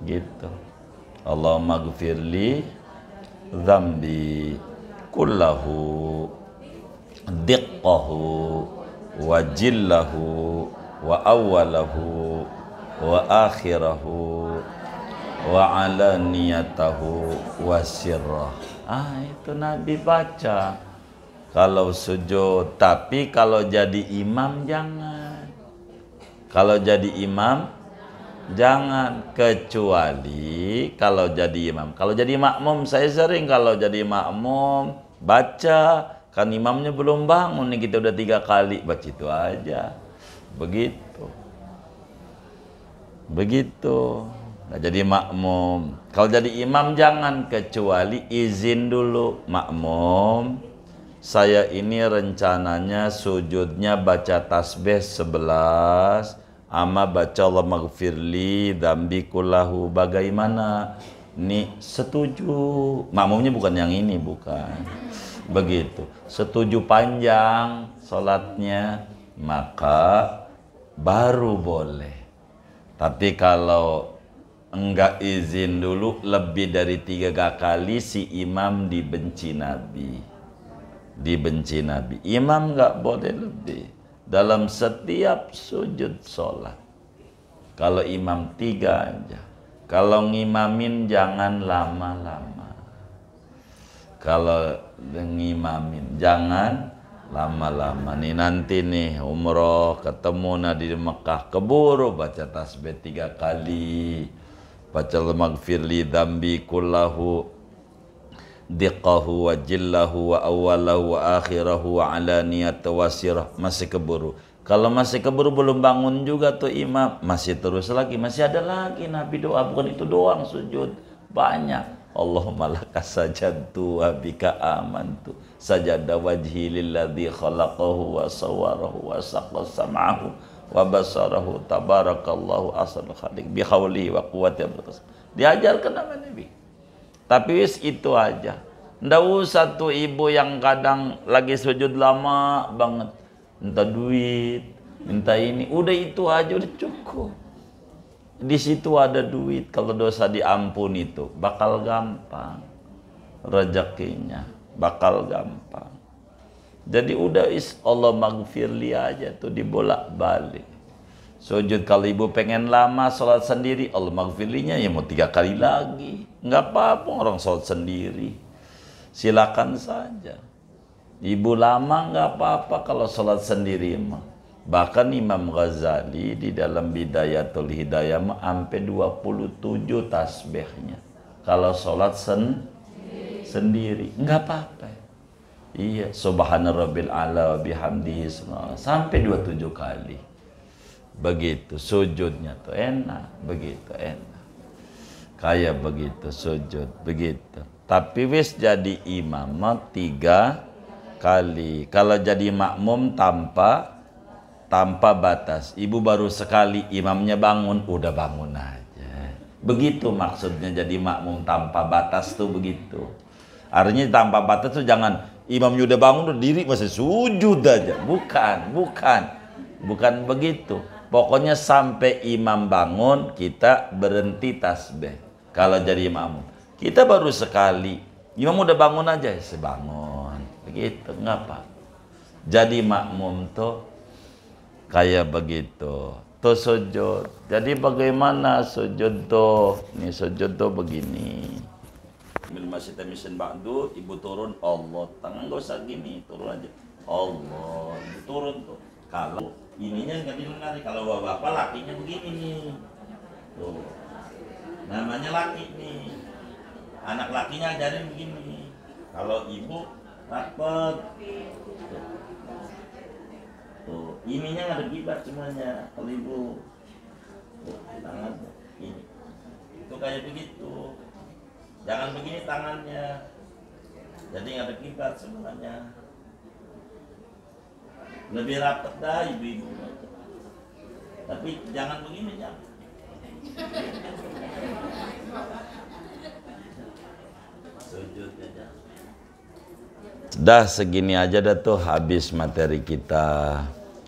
Gitu. Allahumma gfirli dzambi kullahu diqqahu wa jillahu wa awwalahu wa akhirahu wa alaniyatahu wa sirrah. Itu Nabi baca kalau sujud. Tapi kalau jadi imam jangan. Kalau jadi imam jangan, kecuali kalau jadi imam. Kalau jadi makmum, saya sering kalau jadi makmum baca, kan imamnya belum bangun nih, kita udah 3 kali baca itu aja. Begitu. Nah, jadi makmum. Kalau jadi imam jangan, kecuali izin dulu. Makmum, saya ini rencananya sujudnya baca tasbih 11, ama baca Allah maghfirli dzambi kullahu. Bagaimana? Nih setuju. Makmumnya bukan yang ini, bukan. Begitu. Setuju panjang sholatnya, maka baru boleh. Tapi kalau enggak izin dulu lebih dari 3 kali, si imam dibenci Nabi. Dibenci Nabi. Imam enggak boleh lebih dalam setiap sujud sholat. Kalau imam 3 aja. Kalau ngimamin jangan lama-lama. Kalau ngimamin jangan lama-lama. Nih nanti nih umroh ketemu Nabi di Mekah, keburu baca tasbih 3 kali. Baca maghfirli dzambi kullahu diqqahu wa jillahu wa awwalahu wa akhirahu wa alaniyatahu wa sirrah. Masih keburu. Kalau masih keburu belum bangun juga tuh imam, masih terus lagi, masih ada lagi Nabi doa. Bukan itu doang sujud, banyak. Allahumma laka sajadtu wa bika amantu sajada wajhi lilladzi khalaqahu wa sawwarahu wa saqqa sam'ahu wa basarahu tabarakallahu ahsanul khaliq bi haulihi wa quwwatihi. Diajarkan sama Nabi. Tapi wis itu aja. Ndak usah tuh ibu yang kadang lagi sujud lama banget, minta duit, minta ini. Udah itu aja udah cukup. Di situ ada duit. Kalau dosa diampuni itu bakal gampang. Rezekinya bakal gampang. Jadi udah Allah maghfirli aja tuh dibolak-balik. Sujud kalau ibu pengen lama sholat sendiri, Allah maghfirlinya ya mau 3 kali lagi. Nggak apa-apa orang sholat sendiri. Silakan saja. Ibu lama nggak apa-apa kalau sholat sendiri mah. Bahkan Imam Ghazali di dalam Bidayatul Hidayah mah sampai 27 tasbihnya. Kalau sholat sendiri nggak apa-apa. Iya, subhana rabbil a'la wa bihamdihi sampai 27 kali. Begitu sujudnya tuh enak, begitu enak. Kayak begitu sujud, begitu. Tapi wis jadi imam 3 kali. Kalau jadi makmum tanpa batas. Ibu baru sekali, imamnya bangun, udah bangun aja. Begitu maksudnya jadi makmum tanpa batas tuh begitu. Artinya tanpa batas tuh jangan imamnya udah bangun, udah diri masih sujud aja. Bukan begitu. Pokoknya sampai imam bangun, kita berhenti tasbih. Kalau jadi makmum. Kita baru sekali, imam udah bangun aja, sebangun. Begitu, ngapa? Jadi makmum tuh kayak begitu. Tuh sujud. Jadi bagaimana sujud tuh? Nih sujud tuh begini. Bil masjid misin ba'du, ibu turun, Allah. Tangan gak usah gini, turun aja. Allah, ibu turun tuh. Kalau ininya nggak didengar, kalau bapak lakinya begini nih. Tuh. Namanya laki nih. anak lakinya ajarin begini, kalau ibu rapet tuh, ininya nggak ada gibat semuanya. Kalau ibu tuh, tangan ini itu kayak begitu, jangan begini tangannya, jadi nggak ada gibat semuanya. Lebih rapet dah ibu-ibu, tapi jangan begini, jangan. Sujud aja. Dah segini aja dah tuh habis materi kita.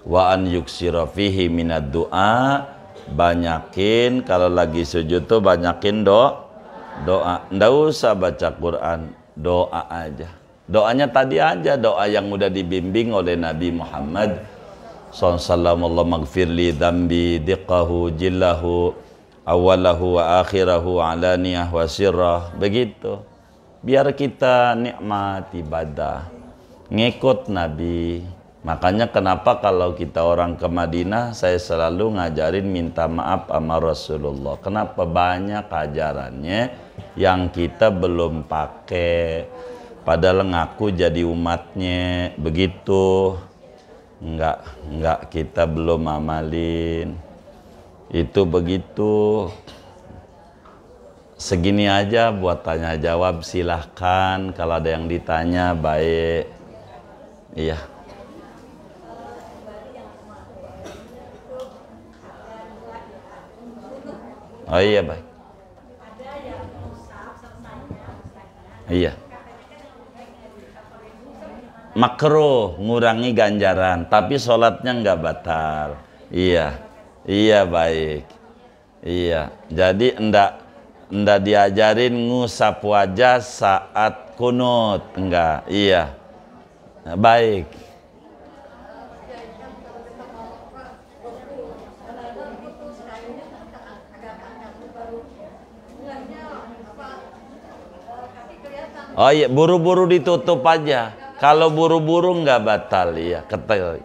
Wa an yuksira fihi minad du'a, banyakin kalau lagi sujud tuh banyakin doa. Nggak usah baca Quran, doa aja. Doanya tadi aja, doa yang udah dibimbing oleh Nabi Muhammad SAW. Allahumma gfirli dhambi diqahu jillahu awalahu wa akhirahu alaniyah wa sirrah. Begitu. Biar kita nikmat ibadah, ngikut Nabi. Makanya kenapa kalau kita orang ke Madinah, saya selalu ngajarin minta maaf sama Rasulullah. Kenapa? Banyak ajarannya yang kita belum pakai, padahal ngaku jadi umatnya. Begitu. Enggak kita belum amalin. Itu begitu. Segini aja buat tanya jawab, silahkan. Kalau ada yang ditanya, baik. Iya. Oh iya, baik. Iya. Makruh, ngurangi ganjaran, tapi sholatnya nggak batal. Iya. Iya, baik. Iya. Jadi ndak diajarin ngusap wajah saat kunut, enggak. Iya. Nah, baik. Oh iya, buru-buru ditutup aja. Kalau buru-buru nggak batal, iya.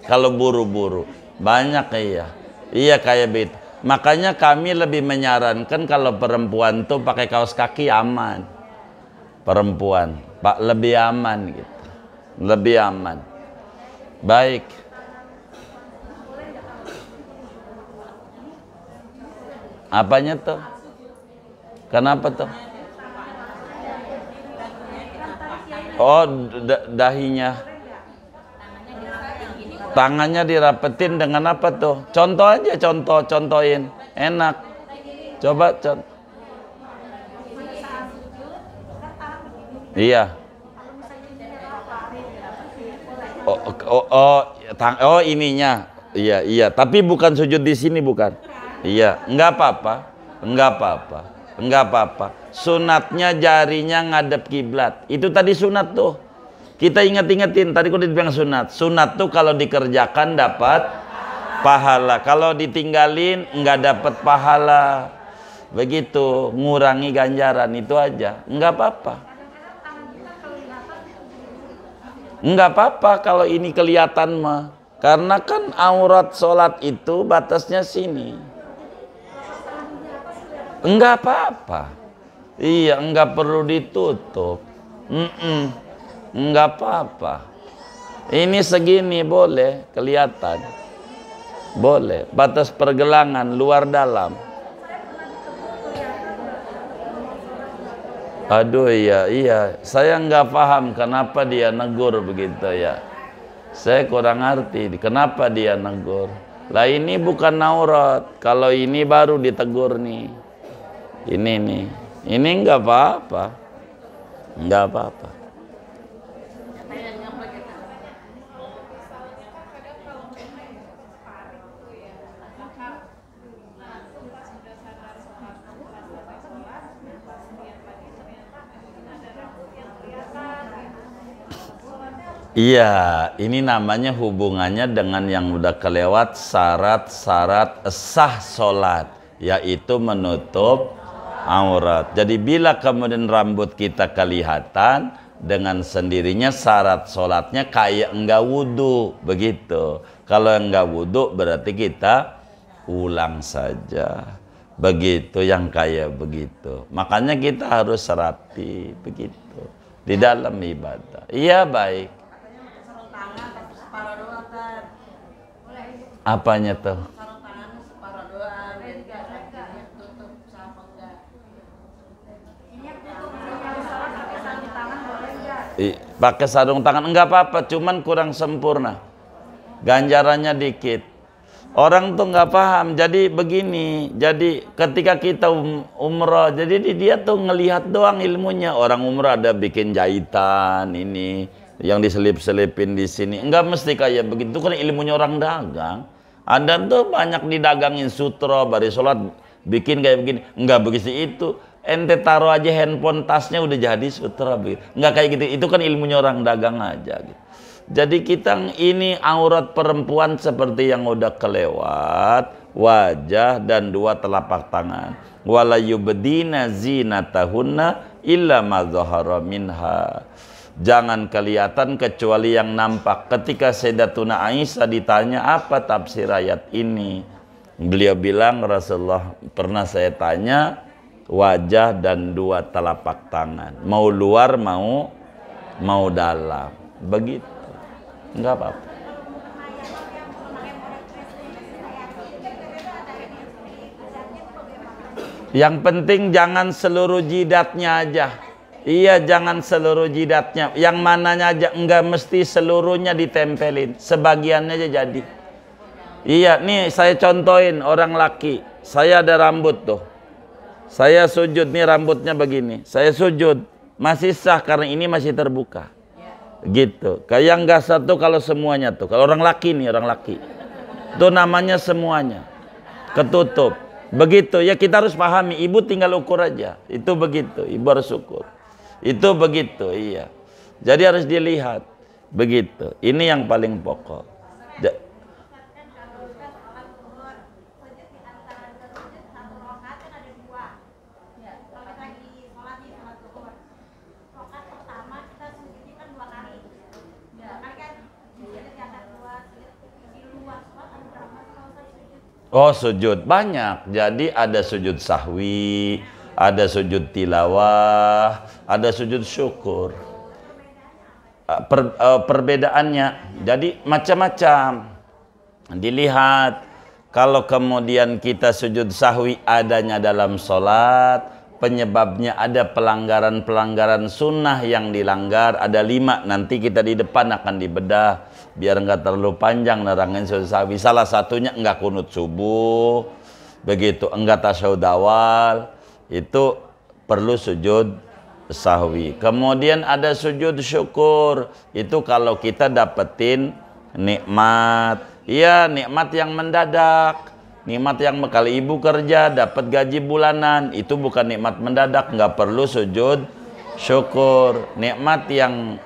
Kalau buru-buru banyak, iya. Iya kayak begitu. Makanya kami lebih menyarankan kalau perempuan tuh pakai kaos kaki aman. Perempuan, Pak, lebih aman gitu. Lebih aman. Baik. Apanya tuh? Kenapa tuh? Oh, dahinya. Tangannya dirapetin dengan apa tuh? Contoh aja, contohin. Enak. Coba contoh. Iya. Oh, ininya. Iya. Tapi bukan sujud di sini, bukan. Iya, enggak apa-apa. Sunatnya jarinya ngadep kiblat. Itu tadi sunat tuh. Kita ingat-ingatin, tadi kok dibilang sunat. Sunat tuh kalau dikerjakan dapat pahala. Kalau ditinggalin nggak dapat pahala. Begitu, ngurangi ganjaran itu aja. Nggak apa-apa. Nggak apa-apa kalau ini kelihatan mah. Karena kan aurat sholat itu batasnya sini. Nggak apa-apa. Iya, nggak perlu ditutup. Enggak apa-apa. Ini segini boleh kelihatan. Boleh. Batas pergelangan luar dalam. Aduh, iya. Saya nggak paham kenapa dia negur begitu ya. Saya kurang ngerti kenapa dia negur. Lah ini bukan aurat. Kalau ini baru ditegur nih. Ini nih. Ini nggak apa-apa. Nggak apa-apa. Iya, ini namanya hubungannya dengan yang udah kelewat syarat-syarat sah sholat, yaitu menutup aurat. Jadi bila kemudian rambut kita kelihatan, dengan sendirinya syarat sholatnya kayak enggak wudhu, begitu. Kalau enggak wudhu berarti kita ulang saja. Begitu yang kayak begitu. Makanya kita harus rapi begitu di dalam ibadah. Iya baik. Apanya tuh? Pakai sarung tangan enggak apa-apa, cuman kurang sempurna. Ganjarannya dikit. Orang tuh nggak paham. Jadi begini, jadi ketika kita umroh, jadi dia tuh ngelihat doang ilmunya. Orang umroh ada bikin jahitan ini yang diselip-selipin di sini. Enggak mesti kayak begitu, kan ilmunya orang dagang. Ada tuh banyak didagangin sutra, baris sholat bikin kayak begini. Enggak begitu itu. Ente taruh aja handphone tasnya udah jadi sutra begitu. Enggak kayak gitu. Itu kan ilmunya orang dagang aja gitu. Jadi kita ini aurat perempuan seperti yang udah kelewat, wajah dan dua telapak tangan. Wala yubdina zinatahunna illa ma dhahara minha. Jangan kelihatan kecuali yang nampak. Ketika Sayyidatuna Aisyah ditanya apa tafsir ayat ini, beliau bilang, Rasulullah pernah saya tanya wajah dan dua telapak tangan, mau luar mau dalam, begitu. Enggak apa-apa. Yang penting jangan seluruh jidatnya aja. Iya, jangan seluruh jidatnya. Yang mananya aja, enggak mesti seluruhnya ditempelin. Sebagiannya aja jadi. Iya, nih saya contohin orang laki. Saya ada rambut tuh. Saya sujud, nih rambutnya begini. Saya sujud, masih sah karena ini masih terbuka. Gitu. Kayak enggak satu kalau semuanya tuh. Kalau orang laki nih, orang laki. Itu namanya semuanya ketutup. Begitu ya, kita harus pahami. Ibu tinggal ukur aja. Itu begitu. Ibu harus ukur. Itu begitu, iya. Jadi harus dilihat. Begitu. Ini yang paling pokok. Oh, sujud banyak. Jadi ada sujud sahwi, ada sujud tilawah, ada sujud syukur. Perbedaannya jadi macam-macam. Dilihat, kalau kemudian kita sujud sahwi adanya dalam sholat, penyebabnya ada pelanggaran-pelanggaran sunnah yang dilanggar, ada 5. Nanti kita di depan akan dibedah biar enggak terlalu panjang nerangin sujud sahwi. Salah satunya enggak kunut subuh, begitu, enggak tasyahud awal, itu perlu sujud sahwi. Kemudian ada sujud syukur, itu kalau kita dapetin nikmat, iya, nikmat yang mendadak, nikmat yang kali ibu kerja dapat gaji bulanan, itu bukan nikmat mendadak, nggak perlu sujud syukur. Nikmat yang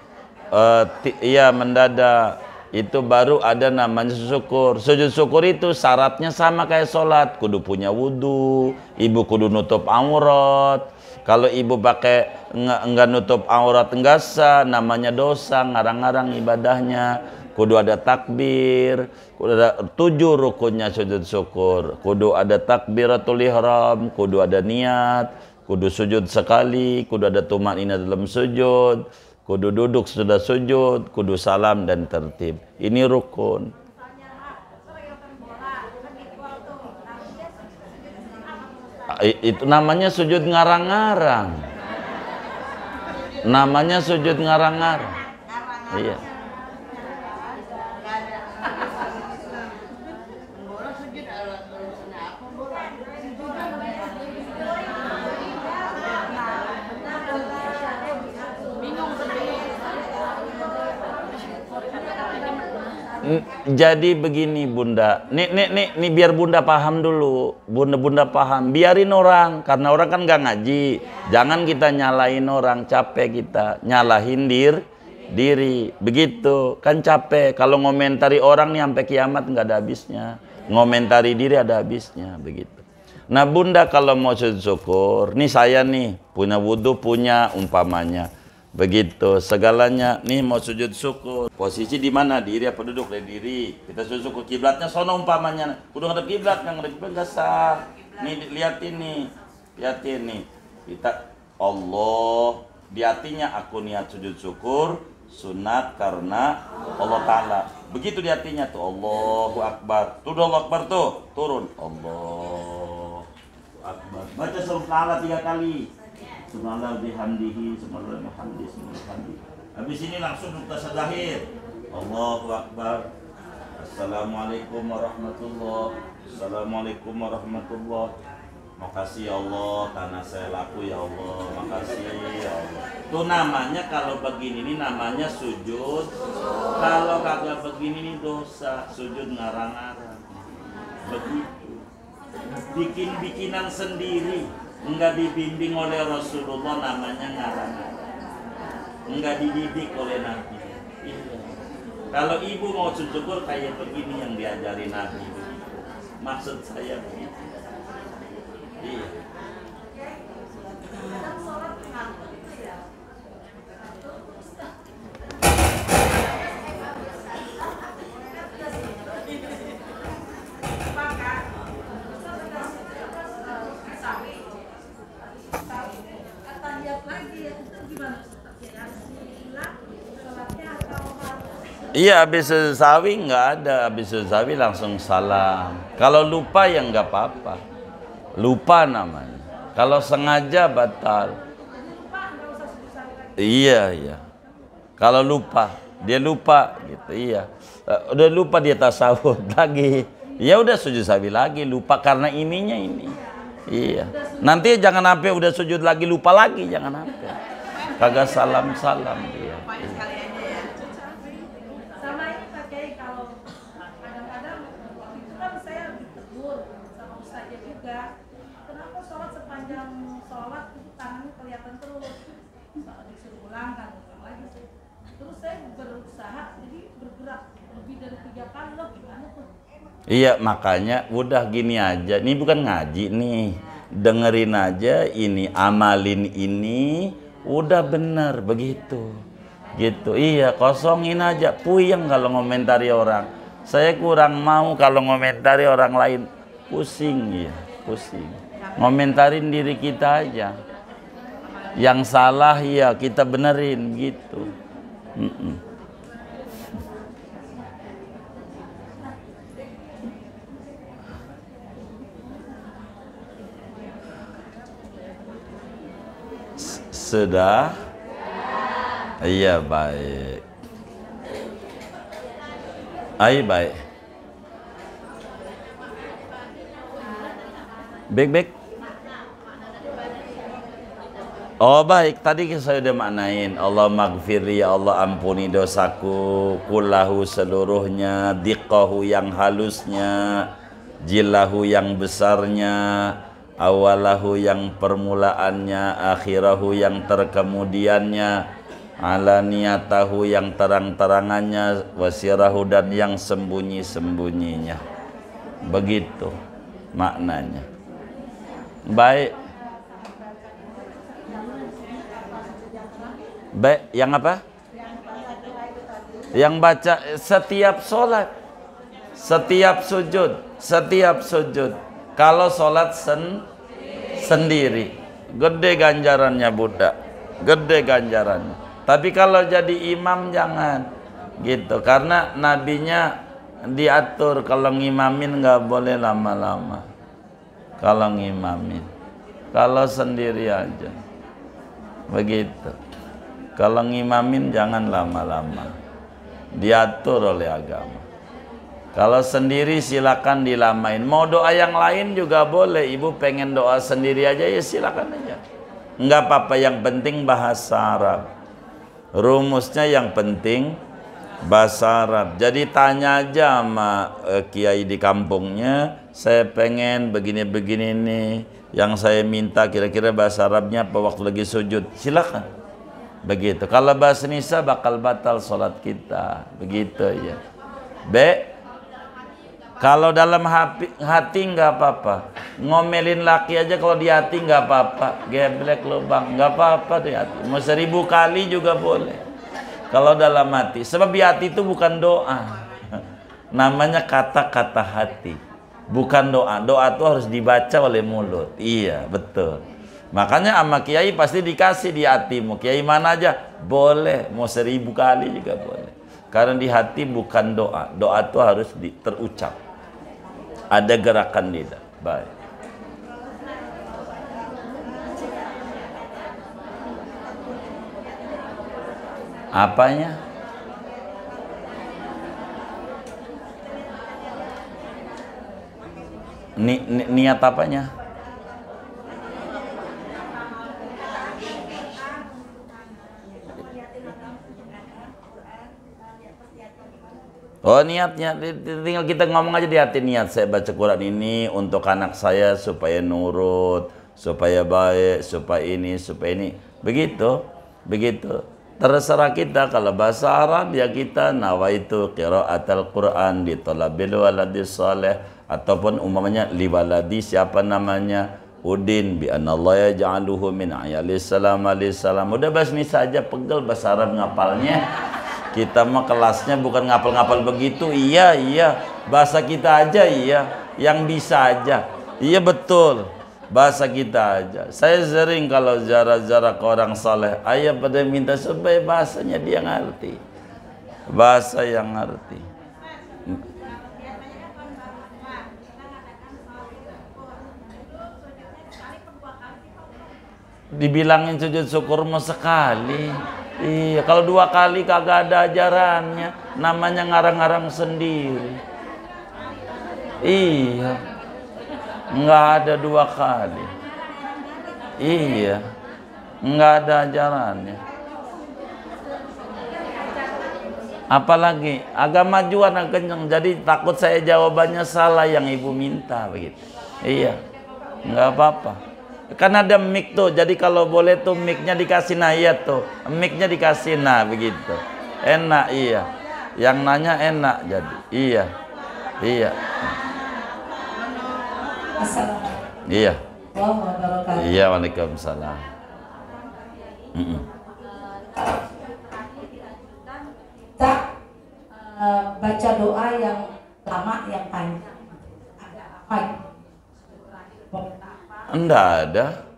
iya mendadak, itu baru ada namanya syukur. Sujud syukur itu syaratnya sama kayak sholat, kudu punya wudhu, ibu kudu nutup aurat. Kalau ibu pakai enggak nutup aurat enggak sah, namanya dosa, ngarang-ngarang ibadahnya. Kudu ada takbir, kudu ada 7 rukunnya sujud syukur. Kudu ada takbiratul ihram, kudu ada niat, kudu sujud sekali, kudu ada tumanina dalam sujud, kudu duduk sudah sujud, kudu salam dan tertib. Ini rukun. Itu namanya sujud ngarang-ngarang. Namanya sujud ngarang-ngarang. Iya. Jadi begini Bunda, nih biar Bunda paham dulu, Bunda paham, biarin orang, karena orang kan nggak ngaji, jangan kita nyalain orang, capek kita, nyalahin diri, begitu, kan capek, kalau ngomentari orang nih sampai kiamat nggak ada habisnya, ngomentari diri ada habisnya, begitu. Nah Bunda kalau mau sujud syukur, nih saya nih, punya wudhu, punya umpamanya, begitu, segalanya nih mau sujud syukur. Posisi di mana? Diri apa duduk? Dari diri. Kita sujud syukur, kiblatnya sono umpamanya. Kudu ngadep kiblat, nggak ngadep kiblat enggak sah. Nih liatin nih. Kita Allah di hatinya aku niat sujud syukur sunat karena Allah Ta'ala. Begitu di hatinya tuh Allahu Akbar. Tuh Allahu Akbar tuh turun Allahu Akbar. Baca surah Ta'ala 3 kali. Subhanallah bihamdihi subhanallah bihamdihi. Habis ini langsung tasadzahir. Allahu Akbar. Assalamualaikum warahmatullahi. Assalamualaikum warahmatullahi. Makasih ya Allah karena saya laku ya Allah. Makasih ya Allah. Itu namanya kalau begini ini namanya sujud. Kalau kagak begini ini dosa. Sujud ngarang-ngarang. Begitu. Bikin-bikinan sendiri. Enggak dibimbing oleh Rasulullah namanya ngarang-ngarang. Enggak dididik oleh Nabi. Iya. Kalau ibu mau sujud syukur kayak begini yang diajari Nabi. Maksud saya begitu. Iya. Iya, habis sawi nggak ada, habis sawi langsung salam. Kalau lupa ya nggak apa-apa. Lupa namanya. Kalau sengaja batal. Iya. Kalau lupa, dia lupa gitu. Iya. Udah lupa dia tasawuf lagi. Ya udah sujud sawi lagi, lupa karena ininya ini. Iya. Nanti jangan sampai udah sujud lagi lupa lagi, jangan sampai. Kagak salam-salam dia. Iya, makanya udah gini aja. Ini bukan ngaji nih. Dengerin aja ini, amalin ini, udah bener begitu. Gitu. Iya, kosongin aja. Puyeng kalau ngomentari orang. Saya kurang mau kalau ngomentari orang lain. Pusing ya, pusing. Ngomentarin diri kita aja. Yang salah ya kita benerin gitu. Sudah? Iya, baik. Baik. Baik. Oh baik, tadi saya udah maknain Allah maghfirli, ya Allah ampuni dosaku, kullahu seluruhnya, diqahu yang halusnya, jillahu yang besarnya, awalahu yang permulaannya, akhirahu yang terkemudiannya, alaniyatahu yang terang-terangannya, wasirahu dan yang sembunyi-sembunyinya. Begitu maknanya. Baik. Baik, yang apa? Yang baca setiap sholat, setiap sujud. Kalau sholat sendiri, gede ganjarannya budak, gede ganjarannya. Tapi kalau jadi imam jangan, gitu. Karena nabinya diatur kalau ngimamin nggak boleh lama-lama. Kalau ngimamin, kalau sendiri aja, begitu. Kalau ngimamin jangan lama-lama, diatur oleh agama. Kalau sendiri silakan dilamain. Mau doa yang lain juga boleh. Ibu pengen doa sendiri aja ya silakan aja. Enggak apa-apa, yang penting bahasa Arab. Rumusnya yang penting bahasa Arab. Jadi tanya aja sama kiai di kampungnya, saya pengen begini-begini nih. Yang saya minta kira-kira bahasa Arabnya apa waktu lagi sujud. Silakan. Begitu. Kalau bahasa Nisa bakal batal sholat kita. Begitu ya. Kalau dalam hati nggak apa-apa. Ngomelin laki aja kalau di hati nggak apa-apa. Geblek lo bang, nggak apa-apa di hati. Mau 1000 kali juga boleh. Kalau dalam hati. Sebab di hati itu bukan doa. Namanya kata-kata hati. bukan doa. Doa itu harus dibaca oleh mulut. Iya, betul. Makanya sama kiai pasti dikasih di hatimu. Kiai mana aja boleh, mau 1000 kali juga boleh. Karena di hati bukan doa. Doa itu harus terucap. Ada gerakan lidah. Baik. Apanya? Niat apanya? Oh, niatnya tinggal kita ngomong aja di hati, niat saya baca Quran ini untuk anak saya supaya nurut, supaya baik, supaya ini. Begitu. Terserah kita. Kalau bahasa Arab ya kita nawaitu qiraatul Quran di talabil waladis saleh, ataupun umpamanya li waladi siapa namanya Udin bi anallah yaj'aluhu min ayalis salam alayhi salam. Udah bahas ini saja, pegel bahasa Arab ngapalnya. Kita mah kelasnya bukan ngapal-ngapal begitu. Iya, bahasa kita aja, yang bisa aja. Iya betul, bahasa kita aja. Saya sering kalau ziarah-ziarah ke orang saleh, ayah pada minta supaya bahasanya dia ngerti, bahasa yang ngerti. Dibilangin sujud syukur mau sekali. Iya, kalau 2 kali kagak ada ajarannya, namanya ngarang-ngarang sendiri. Iya, nggak ada 2 kali. Iya, nggak ada ajarannya. Apalagi agama majuan kenceng, jadi takut saya jawabannya salah yang ibu minta begitu. Iya, nggak apa-apa. Kan ada mic tuh, jadi kalau boleh tuh mic-nya dikasih, nah iya tuh, mic-nya dikasih, nah begitu. Enak, iya. Yang nanya enak jadi, iya. Assalamualaikum. Iya. Warahmatullahi wabarakatuh. Iya, waalaikumsalam. Tak baca doa yang lama yang panjang. Ada apa? Enggak ada.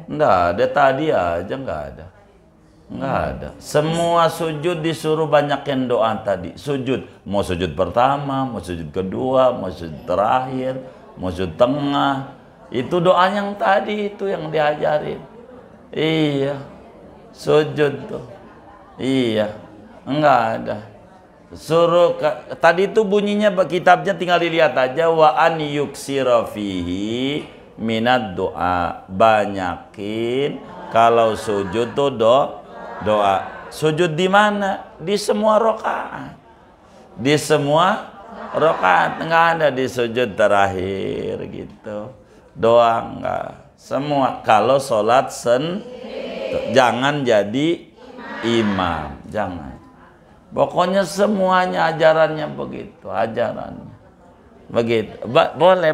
Enggak ada. Tadi aja enggak ada. Semua sujud disuruh banyakin doa tadi. Sujud, mau sujud pertama, mau sujud kedua, mau sujud terakhir, mau sujud tengah. Itu doa yang tadi itu yang diajarin. Iya. Sujud tuh. Iya. Enggak ada. Suruh tadi itu bunyinya kitabnya tinggal dilihat aja, wa an yuksira fihi minat doa, banyakin kalau sujud tuh doa. Sujud di mana? Di semua rakaat. Nggak ada di sujud terakhir gitu. Doa enggak. Semua kalau sholat jangan jadi imam, jangan. Pokoknya semuanya ajarannya begitu, begitu. Boleh.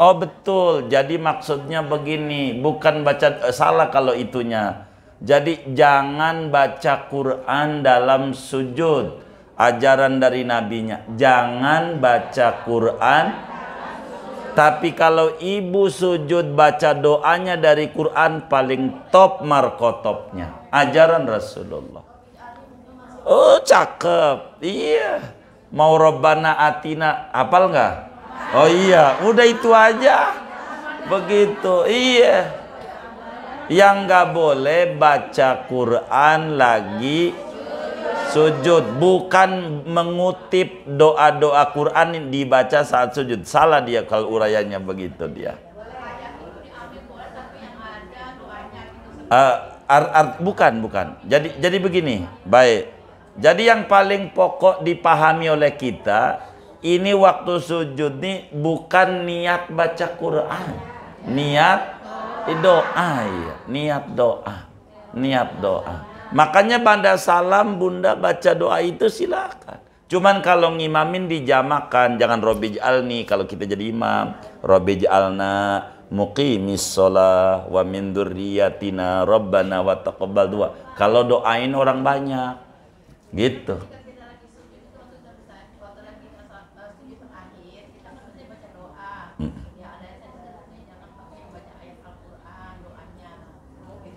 Oh betul, jadi maksudnya begini, bukan baca salah kalau itunya. Jadi jangan baca Quran dalam sujud. Ajaran dari nabinya, jangan baca Quran. Tapi kalau ibu sujud baca doanya dari Quran, paling top markotopnya. Ajaran Rasulullah. Oh cakep, iya. Mau Rabbana Atina, hafal nggak? Oh iya, udah itu aja. Begitu, iya. Yang nggak boleh baca Quran lagi sujud, bukan mengutip doa-doa Quran dibaca saat sujud. Salah dia kalau urayanya begitu dia. Bukan. Jadi begini, baik. Jadi yang paling pokok dipahami oleh kita, ini waktu sujud nih bukan niat baca Quran, niat doa ya, niat doa. Makanya pada salam bunda baca doa itu silakan. Cuman kalau ngimamin dijamakan, jangan Robbi jalni kalau kita jadi imam, Robbi jalna muqimis shalah wa min dzurriyyatina rabbana wa taqabbal du'a. Kalau doain orang banyak gitu.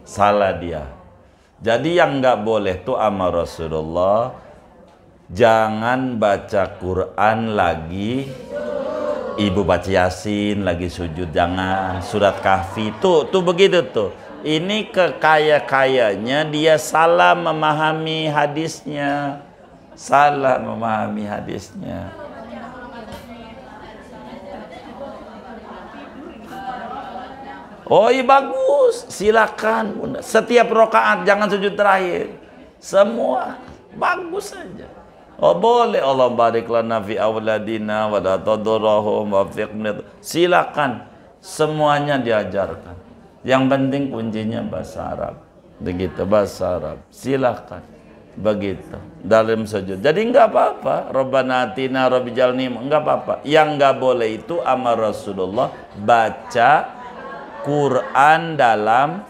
Salah dia. Jadi yang nggak boleh tuh sama Rasulullah, jangan baca Quran lagi ibu baca Yasin lagi sujud, jangan. Surat Kahfi tuh begitu tuh. Ini kayaknya dia salah memahami hadisnya. Salah memahami hadisnya. Oh iya bagus, silakan Bunda. Setiap rokaat jangan sujud terakhir. Semua bagus saja. Oh boleh, Allah barik lana fi awladina wa la tadurrahum wa fiqna. Silakan, semuanya diajarkan. Yang penting kuncinya bahasa Arab. Begitu bahasa Arab. Silakan. Begitu dalam sujud. Jadi enggak apa-apa. Rabbana atina rabbijalni, enggak apa-apa. Yang enggak boleh itu amar Rasulullah baca Quran dalam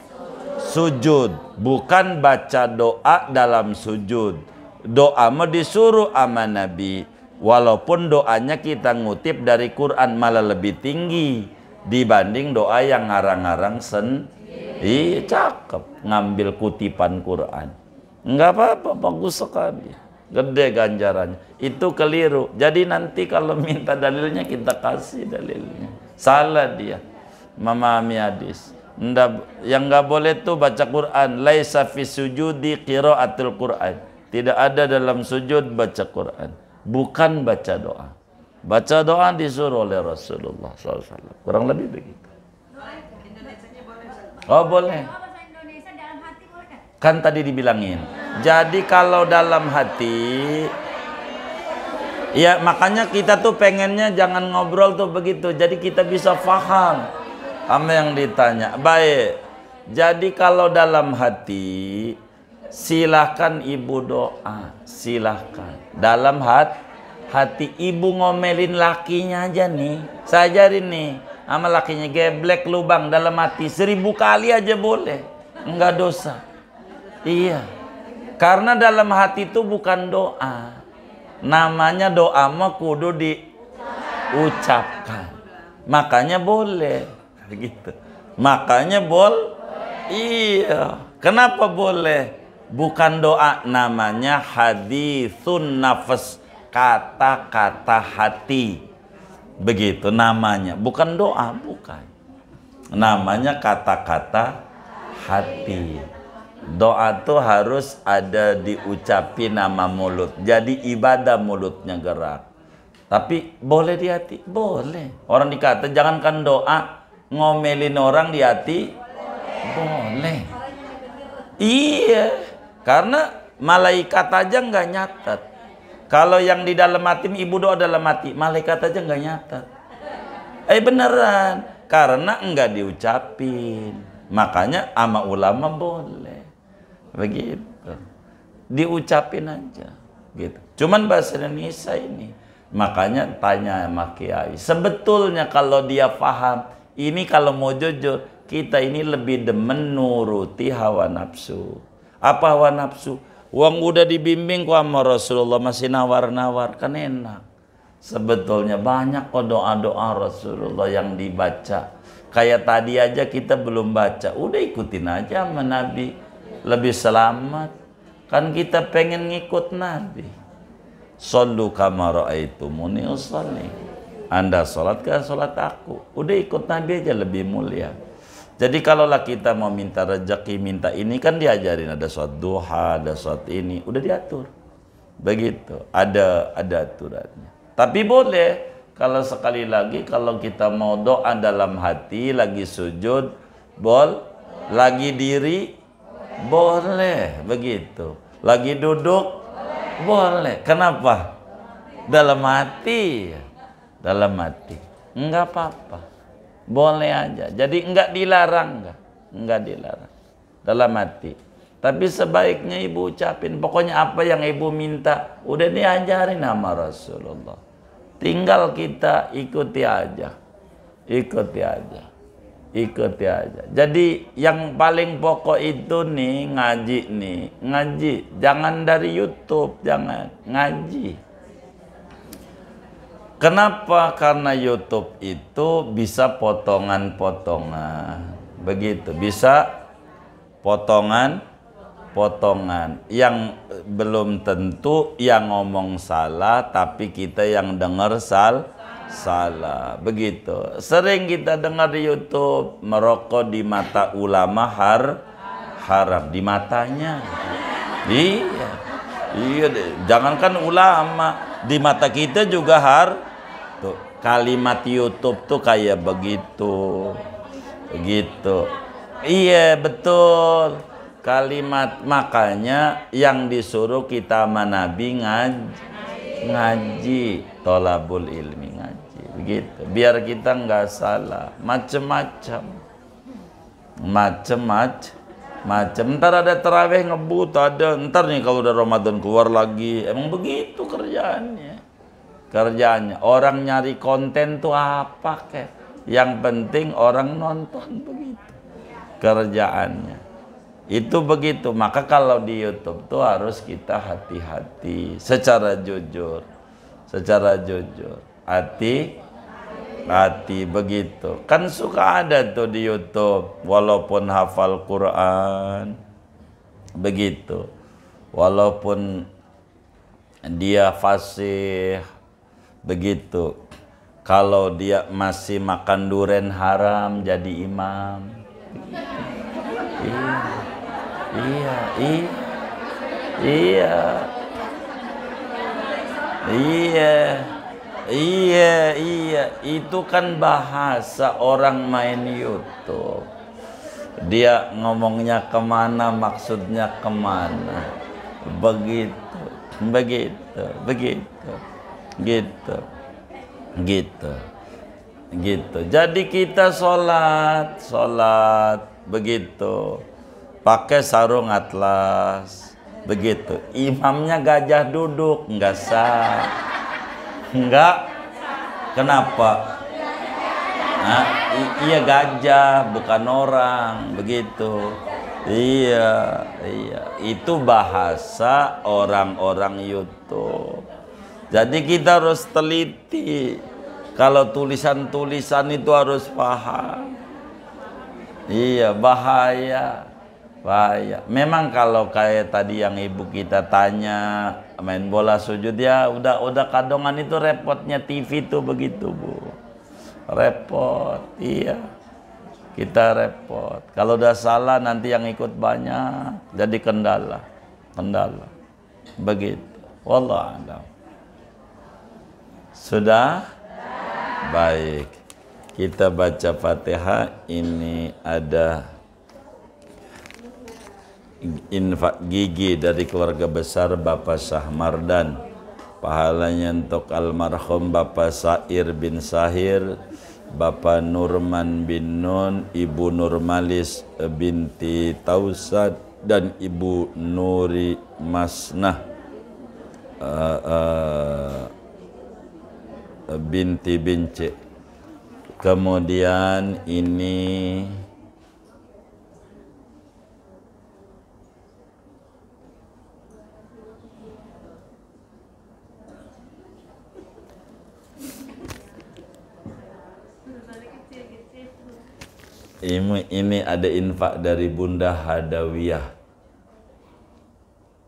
sujud, bukan baca doa dalam sujud. Doa mah disuruh sama Nabi, walaupun doanya kita ngutip dari Quran malah lebih tinggi dibanding doa yang ngarang-ngarang sendiri. Cakep ngambil kutipan Quran, nggak apa-apa, bagus sekali, gede ganjarannya. Itu keliru. Jadi nanti kalau minta dalilnya kita kasih dalilnya. Salah dia memahami hadis. Yang nggak boleh tuh baca Quran. Laisa fi sujudi qiraatul Quran. Tidak ada dalam sujud baca Quran. Bukan baca doa. Baca doa disuruh oleh Rasulullah SAW. Kurang lebih begitu. Oh boleh. Kan tadi dibilangin. Jadi kalau dalam hati, ya makanya kita tuh pengennya jangan ngobrol tuh begitu. Jadi kita bisa paham sama yang ditanya. Baik. Jadi kalau dalam hati, silahkan ibu doa. Silahkan. Dalam hati ibu ngomelin lakinya aja nih. Saya ajarin nih. Sama lakinya geblek lubang dalam hati. 1000 kali aja boleh. Enggak dosa. Iya. Karena dalam hati itu bukan doa. Namanya doa mah kudu diucapkan. Makanya boleh. Begitu. Makanya iya. Kenapa boleh? Bukan doa, namanya haditsun nafas, kata-kata hati. Begitu namanya. Bukan doa, bukan. Namanya kata-kata hati. Doa tuh harus ada diucapin nama mulut. Jadi ibadah mulutnya gerak. Tapi boleh di hati? Boleh. Orang dikata jangankan doa, ngomelin orang di hati boleh. Iya, karena malaikat aja nggak nyatat. Kalau yang di dalam hati, ibu doa dalam hati, malaikat aja nggak nyatat. Beneran, karena nggak diucapin. Makanya ama ulama boleh, begitu, diucapin aja, gitu. Cuman bahasa Indonesia ini, makanya tanya sama kiai. Sebetulnya kalau dia paham. Ini kalau mau jujur, kita ini lebih demen nuruti hawa nafsu. Apa hawa nafsu? Uang udah dibimbing kok sama Rasulullah masih nawar-nawar, kan enak. Sebetulnya banyak kok doa-doa Rasulullah yang dibaca. Kayak tadi aja kita belum baca, udah ikutin aja sama Nabi. Lebih selamat. Kan kita pengen ngikut Nabi. Shollu kama ra'aitumuni usolli. Anda sholat ke sholat aku. Udah ikut Nabi aja lebih mulia. Jadi kalaulah kita mau minta rezeki, minta ini kan diajarin. Ada sholat duha, ada sholat ini. Udah diatur. Begitu. Ada aturannya. Tapi boleh. Kalau sekali lagi kalau kita mau doa dalam hati, lagi sujud, lagi diri, boleh. Begitu. Lagi duduk, boleh. Kenapa? Dalam hati. Dalam hati, enggak apa-apa, boleh aja. Jadi enggak dilarang, enggak dilarang dalam hati. Tapi sebaiknya ibu ucapin, pokoknya apa yang ibu minta, udah diajarin sama Rasulullah. Tinggal kita ikuti aja, ikuti aja. Jadi yang paling pokok itu nih ngaji. Jangan dari YouTube, jangan ngaji. Kenapa? Karena YouTube itu bisa potongan-potongan, begitu. Bisa potongan yang belum tentu yang ngomong salah, tapi kita yang dengar salah, begitu. Sering kita dengar di YouTube, merokok di mata ulama haram di matanya. Iya, jangankan ulama, di mata kita juga tuh, kalimat YouTube tuh kayak begitu. Iya, betul. Kalimat, makanya yang disuruh kita sama Nabi ngaji, tolabul ilmi, ngaji, begitu. Biar kita nggak salah, macem-macem. Ntar ada terawih ngebut, ntar nih kalau udah Ramadan keluar lagi. Emang begitu kerjaannya. Orang nyari konten tuh apa kek? Yang penting orang nonton, begitu kerjaannya. Itu begitu. Maka kalau di YouTube tuh harus kita hati-hati, secara jujur, hati begitu. Kan suka ada tuh di YouTube, walaupun hafal Quran, begitu, walaupun dia fasih, begitu, kalau dia masih makan duren haram jadi imam. Iya, itu kan bahasa orang main YouTube. Dia ngomongnya kemana, maksudnya kemana, gitu. Jadi kita sholat, begitu, pakai sarung atlas, begitu. Imamnya gajah duduk, nggak sah. Enggak. Kenapa? Nah, iya gajah, bukan orang, begitu. Iya. Itu bahasa orang-orang YouTube. Jadi kita harus teliti. Kalau tulisan-tulisan itu harus paham. Iya, bahaya. Memang kalau kayak tadi yang ibu kita tanya, main bola sujud, ya udah kadongan itu repotnya TV tuh begitu, Bu. Repot, iya. Kita repot. Kalau udah salah nanti yang ikut banyak, jadi kendala. Begitu. Wallahu a'lam. Sudah? Baik. Kita baca Fatihah. Ini ada infak gigi dari keluarga besar Bapak Syahmardan. Pahalanya untuk almarhum Bapak Sair bin Sahir, Bapak Nurman bin Nun, Ibu Nurmalis binti Tausad, dan Ibu Nuri Masnah binti Bince. Kemudian ini ada infak dari Bunda Hadawiyah.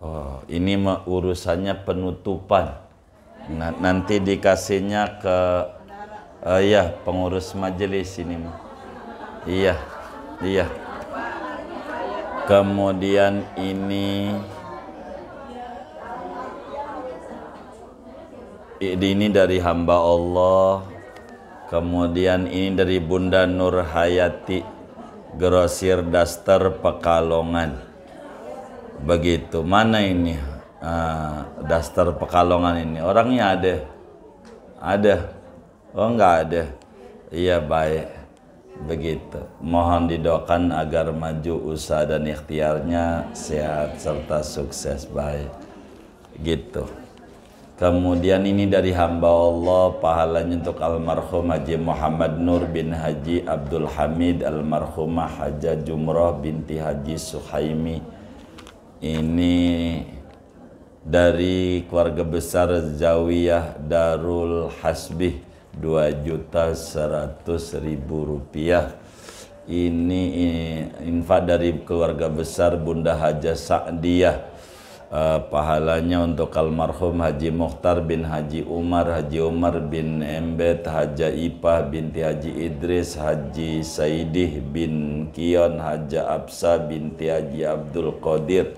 Oh, ini mah urusannya penutupan. Nanti dikasihnya ke pengurus majelis ini mah. Iya. Kemudian ini dari hamba Allah. Kemudian ini dari Bunda Nur Hayati, grosir daster Pekalongan. Begitu. Mana ini? Daster Pekalongan ini. Orangnya ada. Oh, enggak ada. Iya, baik. Begitu. Mohon didoakan agar maju usaha dan ikhtiarnya, sehat serta sukses. Baik. Gitu. Kemudian ini dari hamba Allah, pahalanya untuk almarhum Haji Muhammad Nur bin Haji Abdul Hamid, almarhumah Haja Jumroh binti Haji Suhaimi. Ini dari keluarga besar Zawiyah Darul Hasbih, 2.100.000 rupiah. Ini infak dari keluarga besar Bunda Haja Sa'diyah. Pahalanya untuk almarhum Haji Mukhtar bin Haji Umar bin Embet, Haja Ipah binti Haji Idris, Haji Saidih bin Kion, Haja Absa binti Haji Abdul Qadir.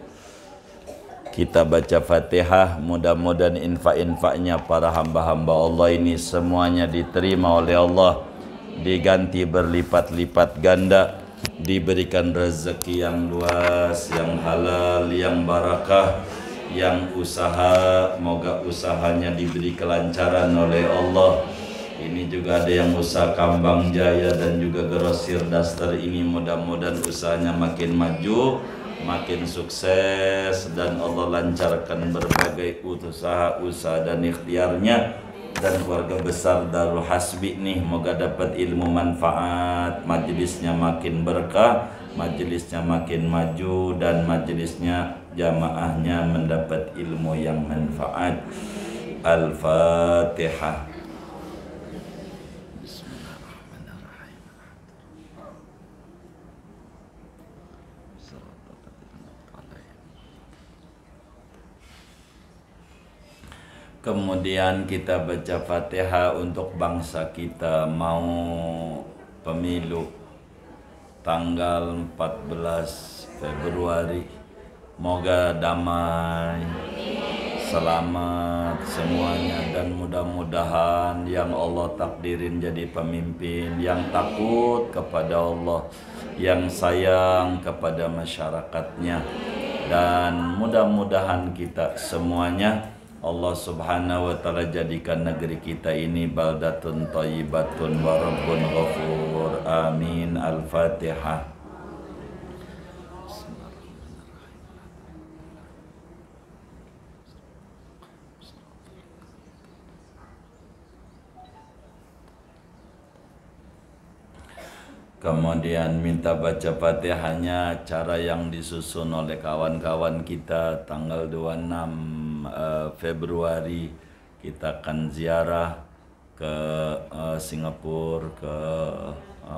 Kita baca Fatihah, mudah-mudahan infak-infaknya para hamba-hamba Allah ini semuanya diterima oleh Allah, diganti berlipat-lipat ganda, diberikan rezeki yang luas, yang halal, yang barakah, yang usaha, moga usahanya diberi kelancaran oleh Allah. Ini juga ada yang usaha Kambang Jaya dan juga Grosir Daster ini, mudah-mudahan usahanya makin maju, makin sukses, dan Allah lancarkan berbagai usaha dan ikhtiarnya. Dan keluarga besar Darul Hasbi nih, moga dapat ilmu manfaat, majelisnya makin berkah, majelisnya makin maju, dan majelisnya jamaahnya mendapat ilmu yang manfaat. Al-Fatihah. Kemudian kita baca Fatihah untuk bangsa kita. Mau pemilu tanggal 14 Februari, moga damai, selamat semuanya, dan mudah-mudahan yang Allah takdirin jadi pemimpin yang takut kepada Allah, yang sayang kepada masyarakatnya, dan mudah-mudahan kita semuanya Allah Subhanahu wa Ta'ala jadikan negeri kita ini baldatun thayyibatun wa rabbun ghafur. Amin. Al-Fatihah. Kemudian minta baca Fatihahnya cara yang disusun oleh kawan-kawan kita. Tanggal 26 Februari kita akan ziarah ke Singapura, ke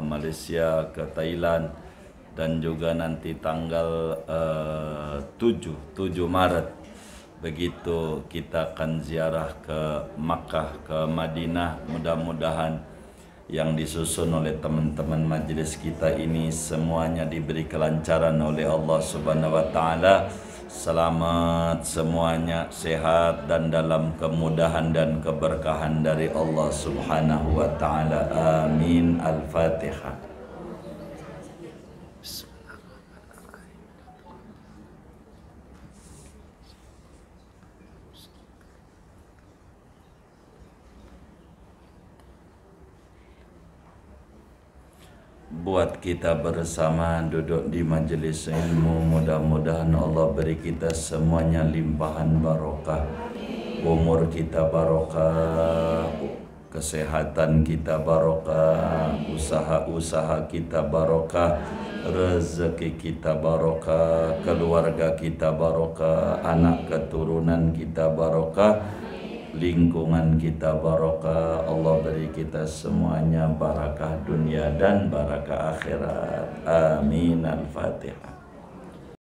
Malaysia, ke Thailand, dan juga nanti tanggal 7 Maret begitu kita akan ziarah ke Makkah, ke Madinah. Mudah-mudahan yang disusun oleh teman-teman majelis kita ini semuanya diberi kelancaran oleh Allah Subhanahu wa Ta'ala. Selamat semuanya, sehat dan dalam kemudahan dan keberkahan dari Allah Subhanahu wa Ta'ala. Amin. Al-Fatihah. Buat kita bersama duduk di majelis ilmu, mudah-mudahan Allah beri kita semuanya limpahan barokah. Umur kita barokah, kesehatan kita barokah, usaha-usaha kita barokah, rezeki kita barokah, keluarga kita barokah, anak keturunan kita barokah, lingkungan kita barokah. Allah beri kita semuanya barakah dunia dan barakah akhirat. Amin. Al-Fatihah.